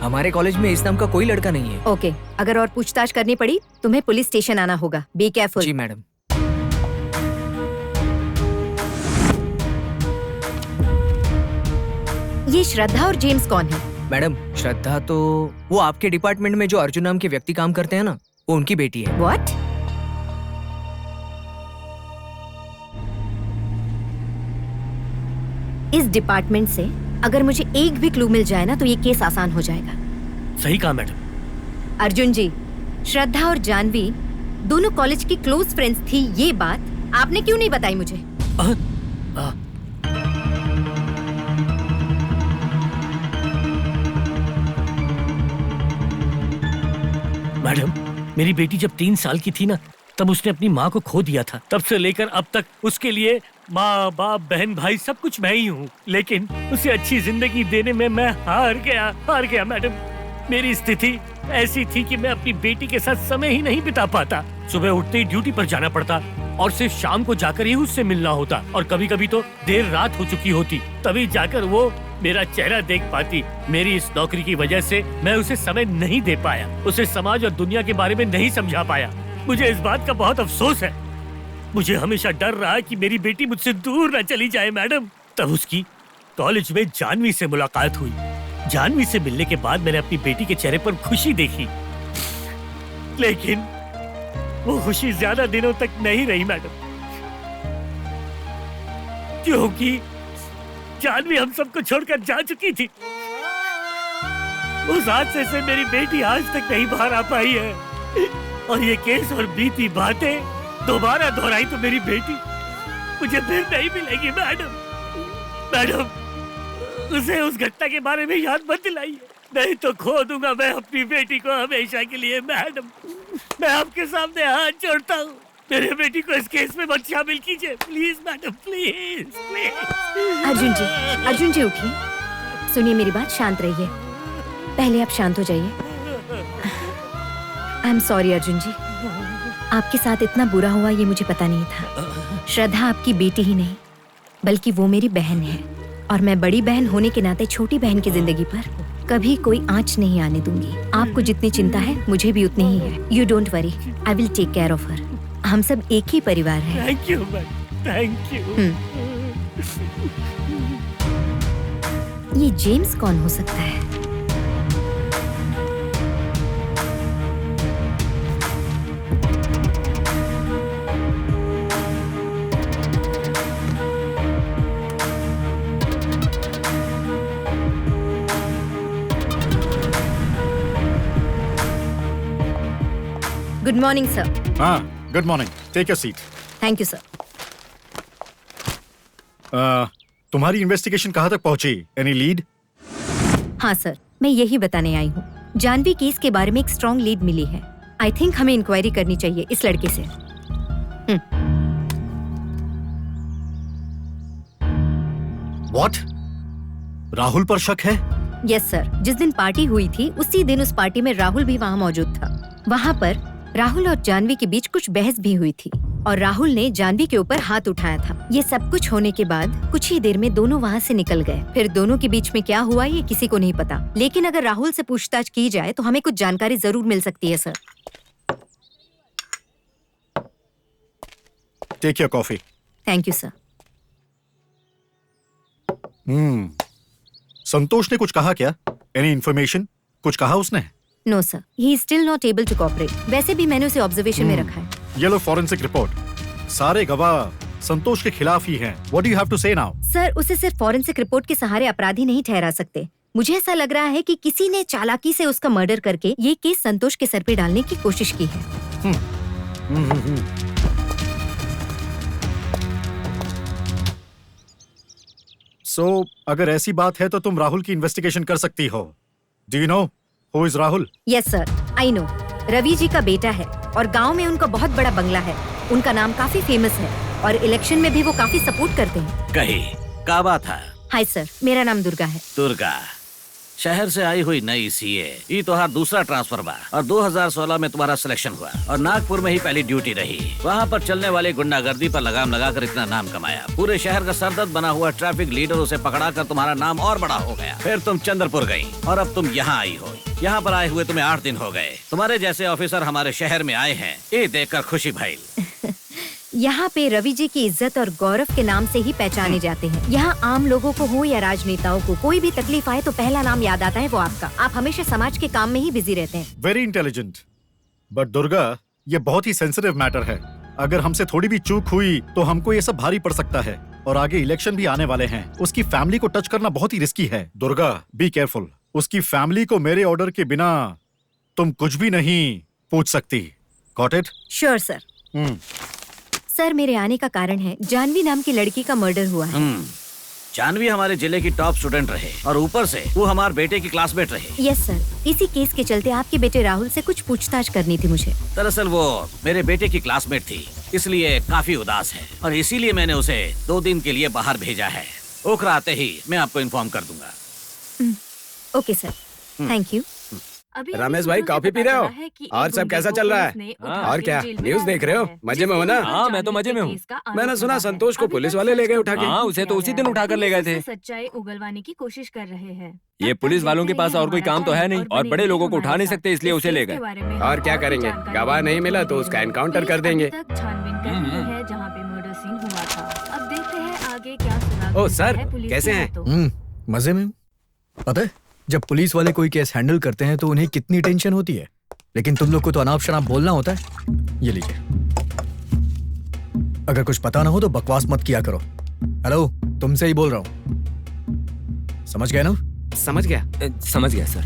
हमारे कॉलेज में इस नाम का कोई लड़का नहीं है। ओके, अगर और पूछताछ करनी पड़ी तुम्हें पुलिस स्टेशन आना होगा। Be careful. जी मैडम। ये श्रद्धा और जेम्स कौन है? मैडम श्रद्धा तो वो आपके डिपार्टमेंट में जो अर्जुन नाम के व्यक्ति काम करते हैं ना, वो उनकी बेटी है। व्हाट? इस डिपार्टमेंट से अगर मुझे एक भी क्लू मिल जाए ना तो ये केस आसान हो जाएगा। सही कहा मैडम। अर्जुन जी, श्रद्धा और जानवी दोनों कॉलेज की क्लोज फ्रेंड्स थी, ये बात आपने क्यों नहीं बताई मुझे? मैडम, मेरी बेटी जब 3 साल की थी ना, तब उसने अपनी माँ को खो दिया था। तब से लेकर अब तक उसके लिए माँ बाप बहन भाई सब कुछ मैं ही हूँ, लेकिन उसे अच्छी जिंदगी देने में मैं हार गया मैडम। मेरी स्थिति ऐसी थी कि मैं अपनी बेटी के साथ समय ही नहीं बिता पाता। सुबह उठते ही ड्यूटी पर जाना पड़ता और सिर्फ शाम को जाकर ही उससे मिलना होता, और कभी कभी तो देर रात हो चुकी होती तभी जाकर वो मेरा चेहरा देख पाती। मेरी इस नौकरी की वजह से मैं उसे समय नहीं दे पाया, उसे समाज और दुनिया के बारे में नहीं समझा पाया। मुझे इस बात का बहुत अफसोस है। मुझे हमेशा डर रहा कि मेरी बेटी मुझसे दूर न चली जाए मैडम। तब उसकी कॉलेज में जानवी से मुलाकात हुई। जानवी से मिलने के बाद मैंने अपनी बेटी के चेहरे पर खुशी देखी, लेकिन वो खुशी ज्यादा दिनों तक नहीं रही मैडम, क्योंकि जानवी हम सबको छोड़कर जा चुकी थी। उस हादसे से मेरी बेटी आज तक नहीं बाहर आ पाई है, और ये केस और बीती बातें दोबारा दोहराई तो मेरी बेटी मुझे फिर नहीं मिलेगी मैडम। उसे उस घटना के बारे में याद मत दिलाइए, नहीं तो खो दूंगा मैं अपनी बेटी को हमेशा के लिए मैडम। मैं आपके सामने हाथ जोड़ता हूँ, मेरे बेटी को इस केस में मत शामिल कीजिए प्लीज मैडम, प्लीज। अर्जुन जी उठिए, सुनिए मेरी बात, शांत रहिए। पहले आप शांत हो जाइए। आई एम सॉरी अर्जुन जी। आपके साथ इतना बुरा हुआ ये मुझे पता नहीं था। श्रद्धा आपकी बेटी ही नहीं बल्कि वो मेरी बहन है और मैं बड़ी बहन होने के नाते छोटी बहन की जिंदगी पर कभी कोई आंच नहीं आने दूंगी। आपको जितनी चिंता है मुझे भी उतनी ही है। You don't worry, I will take care of her. हम सब एक ही परिवार हैं। Thank you thank you. ये जेम्स कौन हो सकता है? Good morning sir. हाँ, good morning. Take your seat. Thank you sir. तुम्हारी इन्वेस्टिगेशन कहाँ तक पहुंची? Any lead? हाँ सर, मैं यही बताने आई हूँ। जानवी केस के बारे में एक स्ट्रॉन्ग लीड मिली है। आई थिंक हमें इंक्वायरी करनी चाहिए इस लड़के से। What? राहुल पर शक है? यस सर, जिस दिन पार्टी हुई थी उसी दिन उस पार्टी में राहुल भी वहाँ मौजूद था। वहाँ पर राहुल और जानवी के बीच कुछ बहस भी हुई थी और राहुल ने जानवी के ऊपर हाथ उठाया था। ये सब कुछ होने के बाद कुछ ही देर में दोनों वहाँ से निकल गए। फिर दोनों के बीच में क्या हुआ ये किसी को नहीं पता, लेकिन अगर राहुल से पूछताछ की जाए तो हमें कुछ जानकारी जरूर मिल सकती है sir. Take your coffee. Thank you sir. Santosh ने कुछ कहा क्या? Any information? कुछ कहा उसने? No sir, he is still not able to cooperate. वैसे भी मैंने उसे ऑब्जर्वेशन में रखा है। ये लो फॉरेंसिक रिपोर्ट। सारे गवाह संतोष के खिलाफ ही हैं। What do you have to say now? Sir, उसे सिर्फ फॉरेंसिक रिपोर्ट के सहारे अपराधी नहीं ठहरा सकते। मुझे ऐसा लग रहा है कि किसी ने चालाकी से उसका मर्डर करके ये केस संतोष के सर पे डालने की कोशिश की है। सो अगर ऐसी बात है तो तुम राहुल की इन्वेस्टिगेशन कर सकती हो। Do you know who is Rahul? Yes sir, I know. Ravi ji का बेटा है और गांव में उनका बहुत बड़ा बंगला है। उनका नाम काफी फेमस है और इलेक्शन में भी वो काफी सपोर्ट करते हैं। कही क्या बात है? हाय सर, मेरा नाम दुर्गा है। दुर्गा, शहर से आई हुई नई सीए। ये तुम्हारा दूसरा ट्रांसफर हुआ और 2016 में तुम्हारा सिलेक्शन हुआ और नागपुर में ही पहली ड्यूटी रही। वहाँ पर चलने वाले गुंडागर्दी पर लगाम लगाकर इतना नाम कमाया। पूरे शहर का सरदर्द बना हुआ ट्रैफिक लीडर उसे पकड़ाकर तुम्हारा नाम और बड़ा हो गया। फिर तुम चंद्रपुर गई और अब तुम यहाँ आई हो। यहाँ पर आए हुए तुम्हें 8 दिन हो गए। तुम्हारे जैसे ऑफिसर हमारे शहर में आए हैं, ये देखकर खुशी भई। यहाँ पे रवि जी की इज्जत और गौरव के नाम से ही पहचाने जाते हैं। यहाँ आम लोगों को हो या राजनेताओं को कोई भी तकलीफ आए तो पहला नाम याद आता है वो आपका। आप हमेशा समाज के काम में ही बिजी रहते हैं। Very intelligent. बट दुर्गा, ये बहुत ही सेंसिटिव मैटर है। अगर हमसे थोड़ी भी चूक हुई तो हमको ये सब भारी पड़ सकता है और आगे इलेक्शन भी आने वाले हैं। उसकी फैमिली को टच करना बहुत ही रिस्की है। Durga, be careful. उसकी फैमिली को मेरे ऑर्डर के बिना तुम कुछ भी नहीं पूछ सकती। Got it? Sure sir. Sir, मेरे आने का कारण है जानवी नाम की लड़की का मर्डर हुआ है। जानवी हमारे जिले की टॉप स्टूडेंट रहे और ऊपर से वो हमारे बेटे की क्लासमेट रहे। यस सर, इसी केस के चलते आपके बेटे राहुल से कुछ पूछताछ करनी थी मुझे। दरअसल वो मेरे बेटे की क्लासमेट थी, इसलिए काफी उदास है और इसीलिए मैंने उसे 2 दिन के लिए बाहर भेजा है। ओखरा आते ही मैं आपको इन्फॉर्म कर दूंगा। Okay sir, thank you. Ramesh भाई, कॉफी पी रहे हो? और सब कैसा चल रहा है? और क्या न्यूज देख रहे हो? मजे में हो ना? हाँ, मैं तो मजे में हूँ। मैंने सुना संतोष को पुलिस वाले ले गए उठा के। हाँ, उसे तो उसी दिन उठा कर ले गए थे। सच्चाई उगलवाने की कोशिश कर रहे हैं। ये पुलिस वालों के पास और कोई काम तो है नहीं और बड़े लोगों को उठा नहीं सकते, इसलिए उसे ले गए। और क्या करेंगे? गवाह नहीं मिला तो उसका एनकाउंटर कर देंगे। छानबीन कर रही है जहाँ पे मर्डर सीन हुआ था। अब देखते हैं आगे क्या सुना। ओ सर, कैसे हैं? मजे में हूँ। पता है, जब पुलिस वाले कोई केस हैंडल करते हैं तो उन्हें कितनी टेंशन होती है, लेकिन तुम लोग को तो अनाप शनाप बोलना होता है। ये लीजिए, अगर कुछ पता ना हो तो बकवास मत किया करो। हेलो, तुमसे ही बोल रहा हूँ, समझ गए ना? समझ गया। समझ गया सर।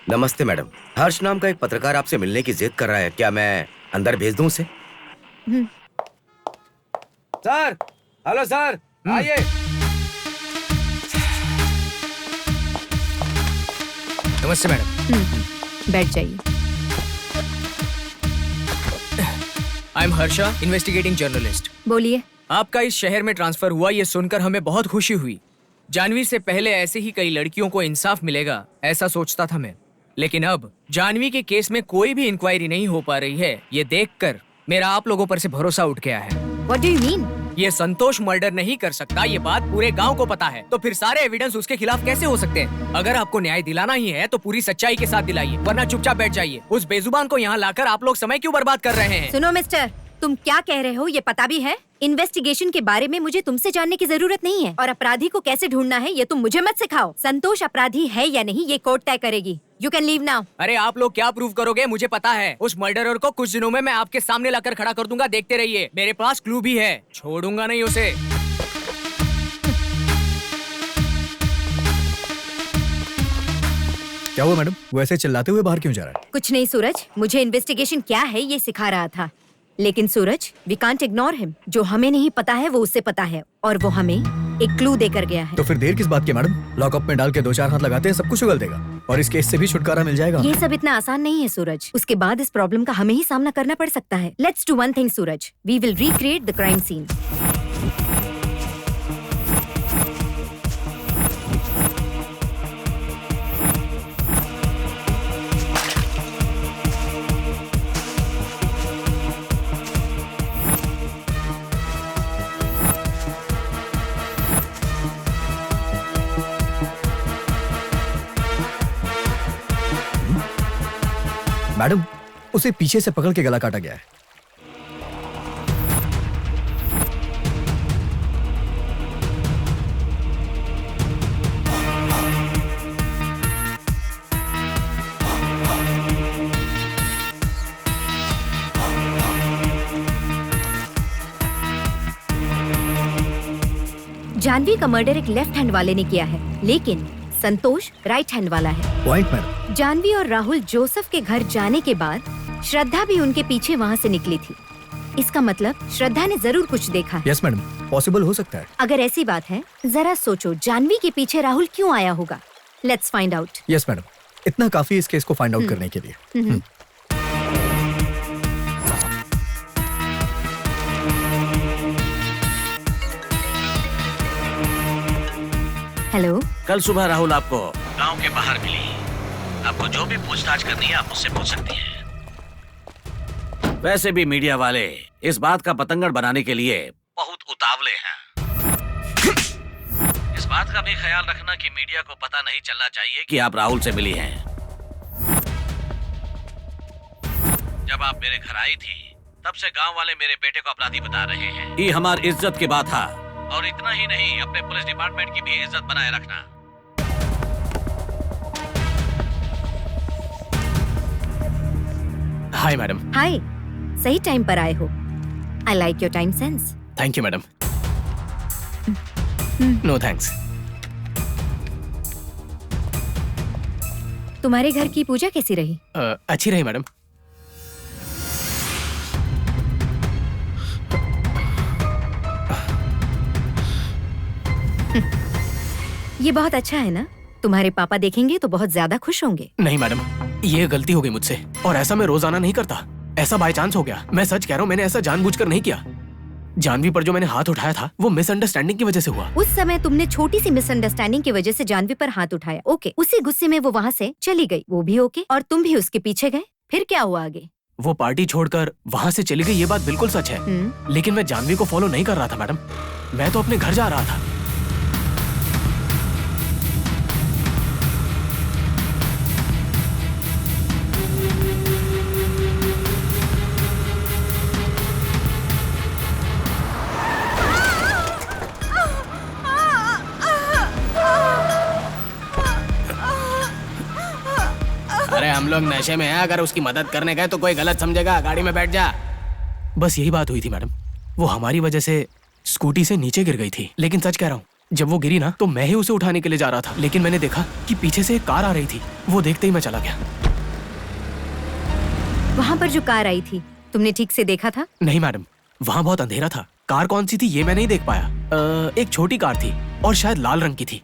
नमस्ते मैडम, हर्ष नाम का एक पत्रकार आपसे मिलने की जिद कर रहा है। क्या मैं अंदर भेज दूं उसे? सर, हेलो सर, आइए। नमस्ते मैडम। बैठ जाइए। I am Harsha, investigating journalist. बोलिए। आपका इस शहर में ट्रांसफर हुआ ये सुनकर हमें बहुत खुशी हुई। जानवी से पहले ऐसे ही कई लड़कियों को इंसाफ मिलेगा ऐसा सोचता था मैं, लेकिन अब जानवी के केस में कोई भी इंक्वायरी नहीं हो पा रही है। ये देखकर मेरा आप लोगों पर से भरोसा उठ गया है। What do you mean? ये संतोष मर्डर नहीं कर सकता, ये बात पूरे गांव को पता है। तो फिर सारे एविडेंस उसके खिलाफ कैसे हो सकते हैं? अगर आपको न्याय दिलाना ही है तो पूरी सच्चाई के साथ दिलाइए, वरना चुपचाप बैठ जाइए। उस बेजुबान को यहाँ लाकर आप लोग समय क्यों बर्बाद कर रहे हैं? सुनो मिस्टर, तुम क्या कह रहे हो ये पता भी है? इन्वेस्टिगेशन के बारे में मुझे तुमसे जानने की जरूरत नहीं है, और अपराधी को कैसे ढूंढना है ये तुम मुझे मत सिखाओ। संतोष अपराधी है या नहीं ये कोर्ट तय करेगी। You can leave now. अरे आप लोग क्या प्रूव करोगे? मुझे पता है। उस मर्डरर को कुछ दिनों में मैं आपके सामने लाकर खड़ा कर दूंगा, देखते रहिए। मेरे पास क्लू भी है, छोड़ूंगा नहीं उसे। क्या हुआ मैडम? वो ऐसे चिल्लाते हुए बाहर क्यों जा रहा है? कुछ नहीं सूरज, मुझे इन्वेस्टिगेशन क्या है ये सिखा रहा था। लेकिन सूरज, वी कांट इग्नोर हिम। जो हमें नहीं पता है वो उससे पता है, और वो हमें एक क्लू देकर गया है। तो फिर देर किस बात की मैडम? लॉकअप में डाल के 2-4 हाथ लगाते हैं, सब कुछ उगल देगा और इस केस से भी छुटकारा मिल जाएगा। ये सब इतना आसान नहीं है सूरज। उसके बाद इस प्रॉब्लम का हमें ही सामना करना पड़ सकता है। Let's do one thing Suraj, we will recreate the crime scene. Madam, उसे पीछे से पकड़ के गला काटा गया है। जानवी का मर्डर एक लेफ्ट हैंड वाले ने किया है, लेकिन संतोष राइट हैंड वाला है। Point madam. जानवी और राहुल जोसेफ के घर जाने के बाद श्रद्धा भी उनके पीछे वहाँ से निकली थी। इसका मतलब श्रद्धा ने जरूर कुछ देखा है। यस मैडम, पॉसिबल हो सकता है। अगर ऐसी बात है, जरा सोचो जानवी के पीछे राहुल क्यों आया होगा। Let's find out. Yes madam, इतना काफी इस केस को फाइंड आउट करने के लिए। हेलो। कल सुबह राहुल आपको गांव के बाहर मिली। आपको जो भी पूछताछ करनी है आप मुझसे पूछ सकती हैं। वैसे भी मीडिया वाले इस बात का पतंगड़ बनाने के लिए बहुत उतावले हैं। इस बात का भी ख्याल रखना कि मीडिया को पता नहीं चलना चाहिए कि आप राहुल से मिली हैं। जब आप मेरे घर आई थी तब से गांव वाले मेरे बेटे को अपराधी बता रहे हैं। ये हमारी इज्जत की बात था, और इतना ही नहीं, अपने पुलिस डिपार्टमेंट की भी इज्जत बनाए रखना। Hi madam. हाय, सही टाइम पर आए हो। I like your time sense. Thank you madam. No thanks. तुम्हारे घर की पूजा कैसी रही? अच्छी रही मैडम। ये बहुत अच्छा है ना? तुम्हारे पापा देखेंगे तो बहुत ज्यादा खुश होंगे। नहीं मैडम, ये गलती हो गई मुझसे, और ऐसा मैं रोजाना नहीं करता। ऐसा बाय चांस हो गया। मैं सच कह रहा हूँ, मैंने ऐसा जानबूझकर नहीं किया। जानवी पर जो मैंने हाथ उठाया था वो मिसअंडरस्टैंडिंग की वजह से हुआ। उस समय तुमने छोटी सी मिसअंडरस्टैंडिंग की वजह से जानवी पर हाथ उठाया। ओके, उसी गुस्से में वो वहाँ से चली गई, वो भी ओके, और तुम भी उसके पीछे गए। फिर क्या हुआ आगे? वो पार्टी छोड़कर वहाँ से चली गई, ये बात बिल्कुल सच है। लेकिन मैं जानवी को फॉलो नहीं कर रहा था मैडम, मैं तो अपने घर जा रहा था। अरे हम लोग नशे में हैं, अगर उसकी मदद करने गए तो कोई गलत समझेगा। गाड़ी में बैठ जा। बस यही बात हुई थी मैडम। वो हमारी वजह से स्कूटी से नीचे गिर गई थी। लेकिन सच कह रहा हूँ, जब वो गिरी ना तो मैं ही उसे उठाने के लिए जा रहा था, लेकिन मैंने देखा कि पीछे से एक कार आ रही थी। वो देखते ही मैं चला गया। वहाँ पर जो कार आई थी तुमने ठीक से देखा था? नहीं मैडम, वहाँ बहुत अंधेरा था। कार कौन सी थी ये मैं नहीं देख पाया। एक छोटी कार थी और शायद लाल रंग की थी।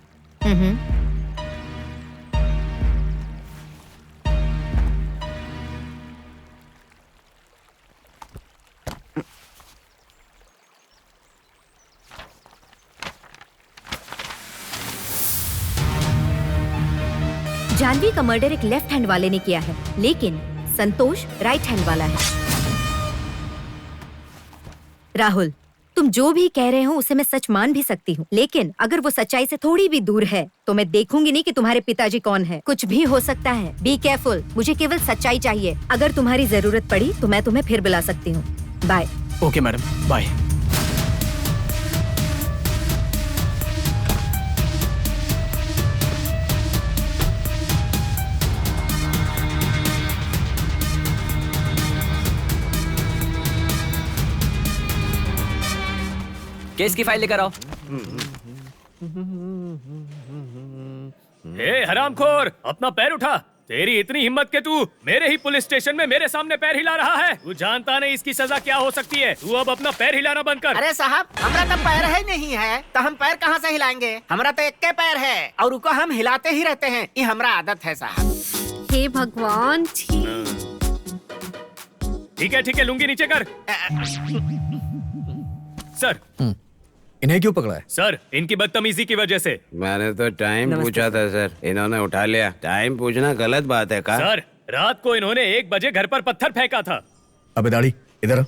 जानवी का मर्डर एक लेफ्ट हैंड वाले ने किया है, लेकिन संतोष राइट हैंड वाला है। राहुल, तुम जो भी कह रहे हो उसे मैं सच मान भी सकती हूँ, लेकिन अगर वो सच्चाई से थोड़ी भी दूर है तो मैं देखूंगी नहीं कि तुम्हारे पिताजी कौन है। कुछ भी हो सकता है, बी केयरफुल। मुझे केवल सच्चाई चाहिए। अगर तुम्हारी जरूरत पड़ी तो मैं तुम्हें फिर बुला सकती हूँ। Bye. Okay madam, bye. Case की फाइल लेकर आओ। ए हरामखोर, अपना पैर उठा। तेरी इतनी हिम्मत के तू मेरे ही पुलिस स्टेशन में मेरे सामने पैर हिला रहा है। तू जानता नहीं इसकी सजा क्या हो सकती है। तू अब अपना पैर हिलाना बंद कर। अरे साहब, हमारा तो पैर ही नहीं है तो हम पैर कहाँ से हिलाएंगे? हमारा तो एक के पैर है और उसको हम हिलाते ही रहते हैं। ये हमारा आदत है साहब। हे भगवान, ठीक है, लुंगी नीचे कर। सर, इन्हें क्यों पकड़ा है? सर, इनकी बदतमीजी की वजह से। मैंने तो टाइम पूछा था सर, इन्होंने उठा लिया। टाइम पूछना गलत बात है का? सर, रात को इन्होंने 1 बजे घर पर पत्थर फेंका था। अबे दाढ़ी, इधर आ।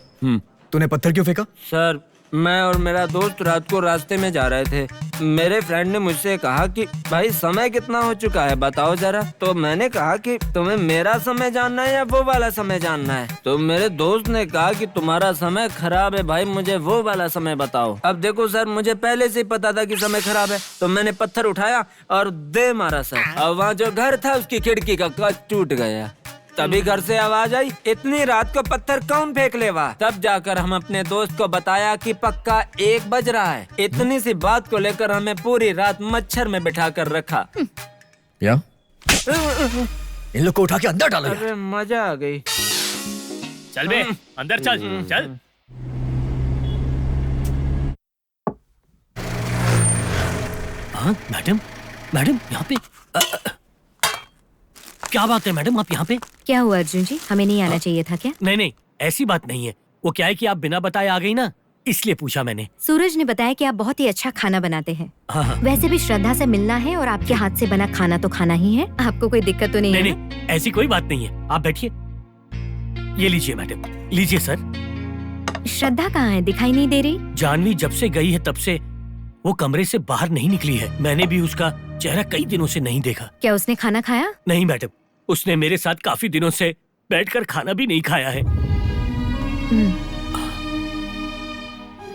तूने पत्थर क्यों फेंका? सर, मैं और मेरा दोस्त रात को रास्ते में जा रहे थे। मेरे फ्रेंड ने मुझसे कहा कि भाई समय कितना हो चुका है बताओ जरा। तो मैंने कहा कि तुम्हें मेरा समय जानना है या वो वाला समय जानना है। तो मेरे दोस्त ने कहा कि तुम्हारा समय खराब है भाई, मुझे वो वाला समय बताओ। अब देखो सर, मुझे पहले से ही पता था कि समय खराब है, तो मैंने पत्थर उठाया और दे मारा सर। और वहाँ जो घर था उसकी खिड़की का कांच टूट गया। तभी घर से आवाज आई, इतनी रात को पत्थर कौन फेंक लेवा। तब जाकर हम अपने दोस्त को बताया कि पक्का 1 बज रहा है। इतनी सी बात को लेकर हमें पूरी रात मच्छर में बिठा कर रखा। या? इन लोग को उठा के अंदर डालो। अरे मजा आ गई। चल बे, अंदर चल चल। हाँ मैडम, यहाँ पे क्या बात है मैडम, आप यहाँ पे? क्या हुआ अर्जुन जी, हमें नहीं आना चाहिए था क्या? नहीं, ऐसी बात नहीं है। वो क्या है कि आप बिना बताए आ गई ना, इसलिए पूछा मैंने। सूरज ने बताया कि आप बहुत ही अच्छा खाना बनाते हैं। हाँ। वैसे भी श्रद्धा से मिलना है और आपके हाथ से बना खाना तो खाना ही है। आपको कोई दिक्कत तो नहीं है? नहीं, ऐसी कोई बात नहीं है। आप बैठिए। ये लीजिए मैडम, लीजिए सर। श्रद्धा कहाँ है, दिखाई नहीं दे रही? जानवी जब से गई है तब से वो कमरे से बाहर नहीं निकली है। मैंने भी उसका चेहरा कई दिनों से नहीं देखा। क्या उसने खाना खाया? नहीं मैडम, उसने मेरे साथ काफी दिनों से बैठकर खाना भी नहीं खाया है।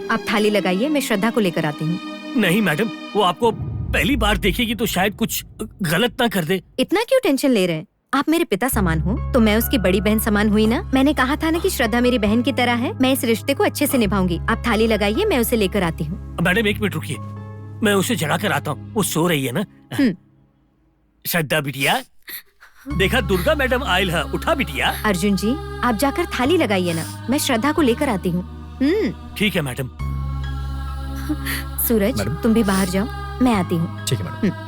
आप थाली लगाइए, मैं श्रद्धा को लेकर आती हूँ। नहीं मैडम, वो आपको पहली बार देखेगी तो शायद कुछ गलत ना कर दे। इतना क्यों टेंशन ले रहे हैं? आप मेरे पिता समान हो तो मैं उसकी बड़ी बहन समान हुई ना। मैंने कहा था ना कि श्रद्धा मेरी बहन की तरह है। मैं इस रिश्ते को अच्छे से निभाऊंगी। आप थाली लगाइए, मैं उसे लेकर आती हूँ। मैडम 1 मिनट रुकिए, मैं उसे जगा कर आता हूँ। वो सो रही है ना। श्रद्धा बिटिया, देखा दुर्गा मैडम आयल है, उठा बिटिया। अर्जुन जी, आप जाकर थाली लगाइए ना, मैं श्रद्धा को लेकर आती हूँ। ठीक है मैडम। सूरज, तुम भी बाहर जाओ, मैं आती हूँ। ठीक है madam.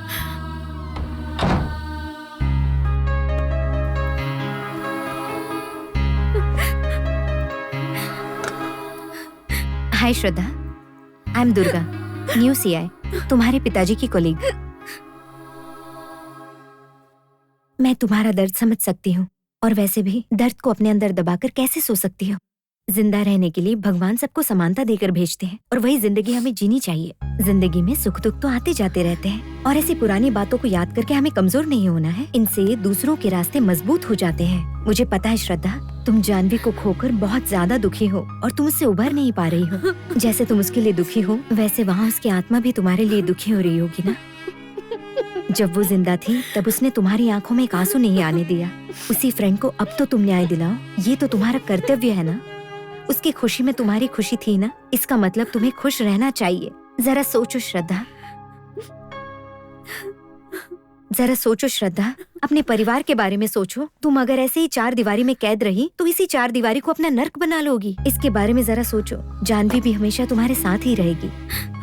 Hi Shraddha, I am Durga, new CI, तुम्हारे पिताजी की कोलीग। मैं तुम्हारा दर्द समझ सकती हूँ और वैसे भी दर्द को अपने अंदर दबाकर कैसे सो सकती हो। जिंदा रहने के लिए भगवान सबको समानता देकर भेजते हैं और वही जिंदगी हमें जीनी चाहिए। जिंदगी में सुख दुख तो आते जाते रहते हैं और ऐसी पुरानी बातों को याद करके हमें कमजोर नहीं होना है। इनसे दूसरों के रास्ते मजबूत हो जाते हैं। मुझे पता है श्रद्धा, तुम जानवी को खोकर बहुत ज्यादा दुखी हो और तुम उससे उभर नहीं पा रही हो। जैसे तुम उसके लिए दुखी हो, वैसे वहाँ उसकी आत्मा भी तुम्हारे लिए दुखी हो रही होगी ना। जब वो जिंदा थी तब उसने तुम्हारी आंखों में एक आंसू नहीं आने दिया। उसी फ्रेंड को अब तो तुम न्याय दिलाओ, ये तो तुम्हारा कर्तव्य है ना। उसकी खुशी में तुम्हारी खुशी थी ना, इसका मतलब तुम्हें खुश रहना चाहिए। जरा सोचो श्रद्धा, जरा सोचो श्रद्धा, अपने परिवार के बारे में सोचो। तुम अगर ऐसे ही 4 दीवारी में कैद रही तो इसी 4 दीवारी को अपना नर्क बना लोगी। इसके बारे में जरा सोचो। जानवी भी हमेशा तुम्हारे साथ ही रहेगी।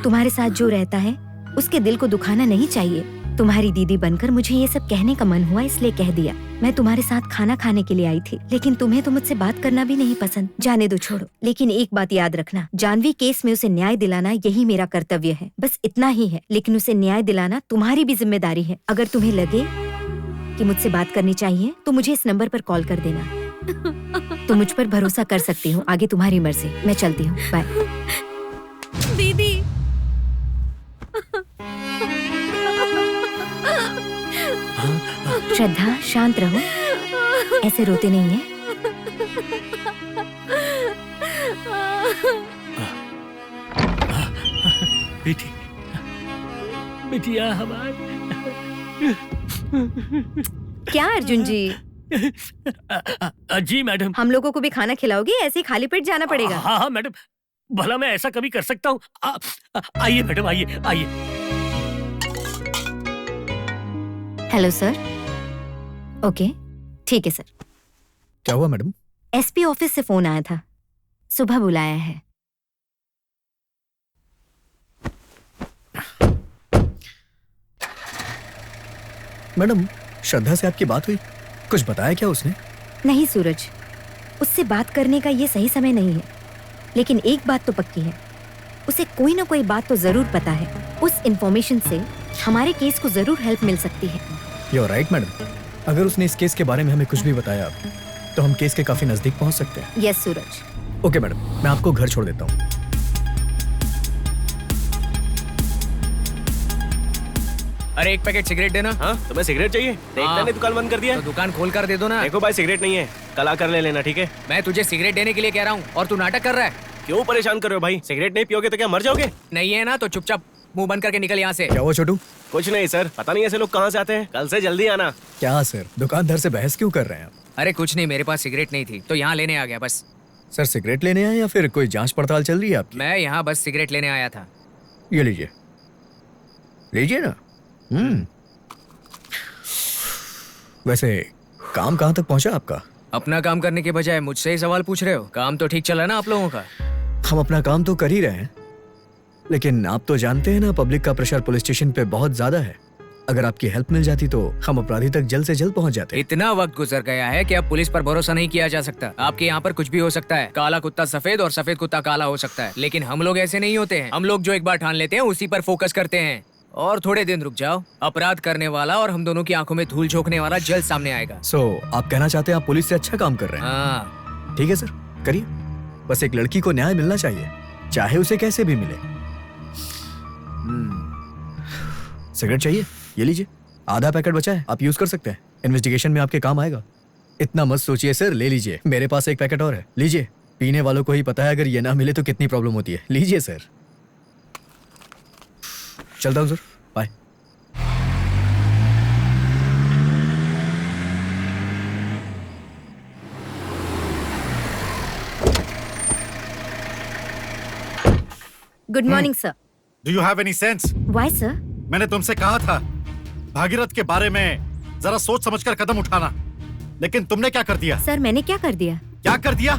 तुम्हारे साथ जो रहता है उसके दिल को दुखाना नहीं चाहिए। तुम्हारी दीदी बनकर मुझे ये सब कहने का मन हुआ, इसलिए कह दिया। मैं तुम्हारे साथ खाना खाने के लिए आई थी, लेकिन तुम्हें तो मुझसे बात करना भी नहीं पसंद। जाने दो, छोड़ो। लेकिन एक बात याद रखना, जानवी केस में उसे न्याय दिलाना यही मेरा कर्तव्य है। बस इतना ही है, लेकिन उसे न्याय दिलाना तुम्हारी भी जिम्मेदारी है। अगर तुम्हें लगे कि मुझसे बात करनी चाहिए तो मुझे इस नंबर पर कॉल कर देना। तुम मुझ पर भरोसा कर सकती हो, आगे तुम्हारी मर्जी। मैं चलती हूँ, बाय। दीदी श्रद्धा, शांत रहो, ऐसे रोते नहीं है। बेटी, बेटिया हमारी। क्या अर्जुन जी? जी मैडम। हम लोगों को भी खाना खिलाओगे? ऐसे ही खाली पेट जाना पड़ेगा। हाँ हाँ मैडम, भला मैं ऐसा कभी कर सकता हूँ? आइए मैडम, आइए आइए। Hello sir. ओके, ठीक है सर। क्या हुआ मैडम? एसपी ऑफिस से फोन आया था, सुबह बुलाया है। मैडम, श्रद्धा से आपकी बात हुई? कुछ बताया क्या उसने? नहीं सूरज, उससे बात करने का ये सही समय नहीं है, लेकिन एक बात तो पक्की है, उसे कोई ना कोई बात तो जरूर पता है। उस इंफॉर्मेशन से हमारे केस को जरूर हेल्प मिल सकती है। यू आर राइट मैडम, अगर उसने इस केस के बारे में हमें कुछ भी बताया तो हम केस के काफी नजदीक पहुंच सकते हैं। यस सूरज। ओके मैडम, मैं आपको घर छोड़ देता हूँ। अरे एक पैकेट सिगरेट देना। हाँ, तुम्हें सिगरेट चाहिए? देखता नहीं दुकान बंद कर दिया। तो दुकान खोल कर दे दो ना। देखो भाई, सिगरेट नहीं है, कल आकर ले लेना, ठीक है? मैं तुझे सिगरेट देने के लिए कह रहा हूँ और तू नाटक कर रहा है। क्यों परेशान कर रहे हो भाई? सिगरेट नहीं पियोगे तो क्या मर जाओगे? नहीं है ना तो चुपचाप मुंह बंद करके निकल यहाँ से। क्या हुआ छोटू? कुछ नहीं सर, पता नहीं ऐसे लोग कहाँ से आते हैं। कल से जल्दी आना। क्या सर, दुकानदार से बहस क्यों कर रहे हैं आप? अरे कुछ नहीं, मेरे पास सिगरेट नहीं थी तो यहाँ लेने आ गया बस। सर सिगरेट लेने आए या फिर कोई जांच पड़ताल चल रही है आपकी? मैं यहाँ बस सिगरेट लेने आया था। ये लीजिए, लीजिए ना। वैसे काम कहाँ तक पहुँचा आपका? अपना काम करने के बजाय मुझसे ही सवाल पूछ रहे हो। काम तो ठीक चला ना आप लोगों का? हम अपना काम तो कर ही रहे हैं, लेकिन आप तो जानते हैं ना, पब्लिक का प्रेशर पुलिस स्टेशन पे बहुत ज्यादा है। अगर आपकी हेल्प मिल जाती तो हम अपराधी तक जल्द से जल्द पहुंच जाते। इतना वक्त गुजर गया है कि अब पुलिस पर भरोसा नहीं किया जा सकता। आपके यहाँ पर कुछ भी हो सकता है। काला कुत्ता सफेद और सफेद कुत्ता काला हो सकता है, लेकिन हम लोग ऐसे नहीं होते हैं। हम लोग जो एक बार ठान लेते हैं उसी पर फोकस करते हैं। और थोड़े दिन रुक जाओ, अपराध करने वाला और हम दोनों की आंखों में धूल झोंकने वाला जल्द सामने आएगा। सो आप कहना चाहते हैं आप पुलिस से अच्छा काम कर रहे हैं? हाँ। ठीक है सर, करिए। बस एक लड़की को न्याय मिलना चाहिए, चाहे उसे कैसे भी मिले। सिगरेट चाहिए? ये लीजिए, आधा पैकेट बचा है, आप यूज कर सकते हैं। इन्वेस्टिगेशन में आपके काम आएगा। इतना मत सोचिए सर, ले लीजिए। मेरे पास एक पैकेट और है, लीजिए। पीने वालों को ही पता है अगर ये ना मिले तो कितनी प्रॉब्लम होती है। लीजिए सर। चलता हूँ sir, bye. Good morning sir. Do you have any sense? Why sir? मैंने तुमसे कहा था भागीरथ के बारे में जरा सोच समझकर कदम उठाना, लेकिन तुमने क्या कर दिया? सर मैंने क्या कर दिया? क्या कर दिया?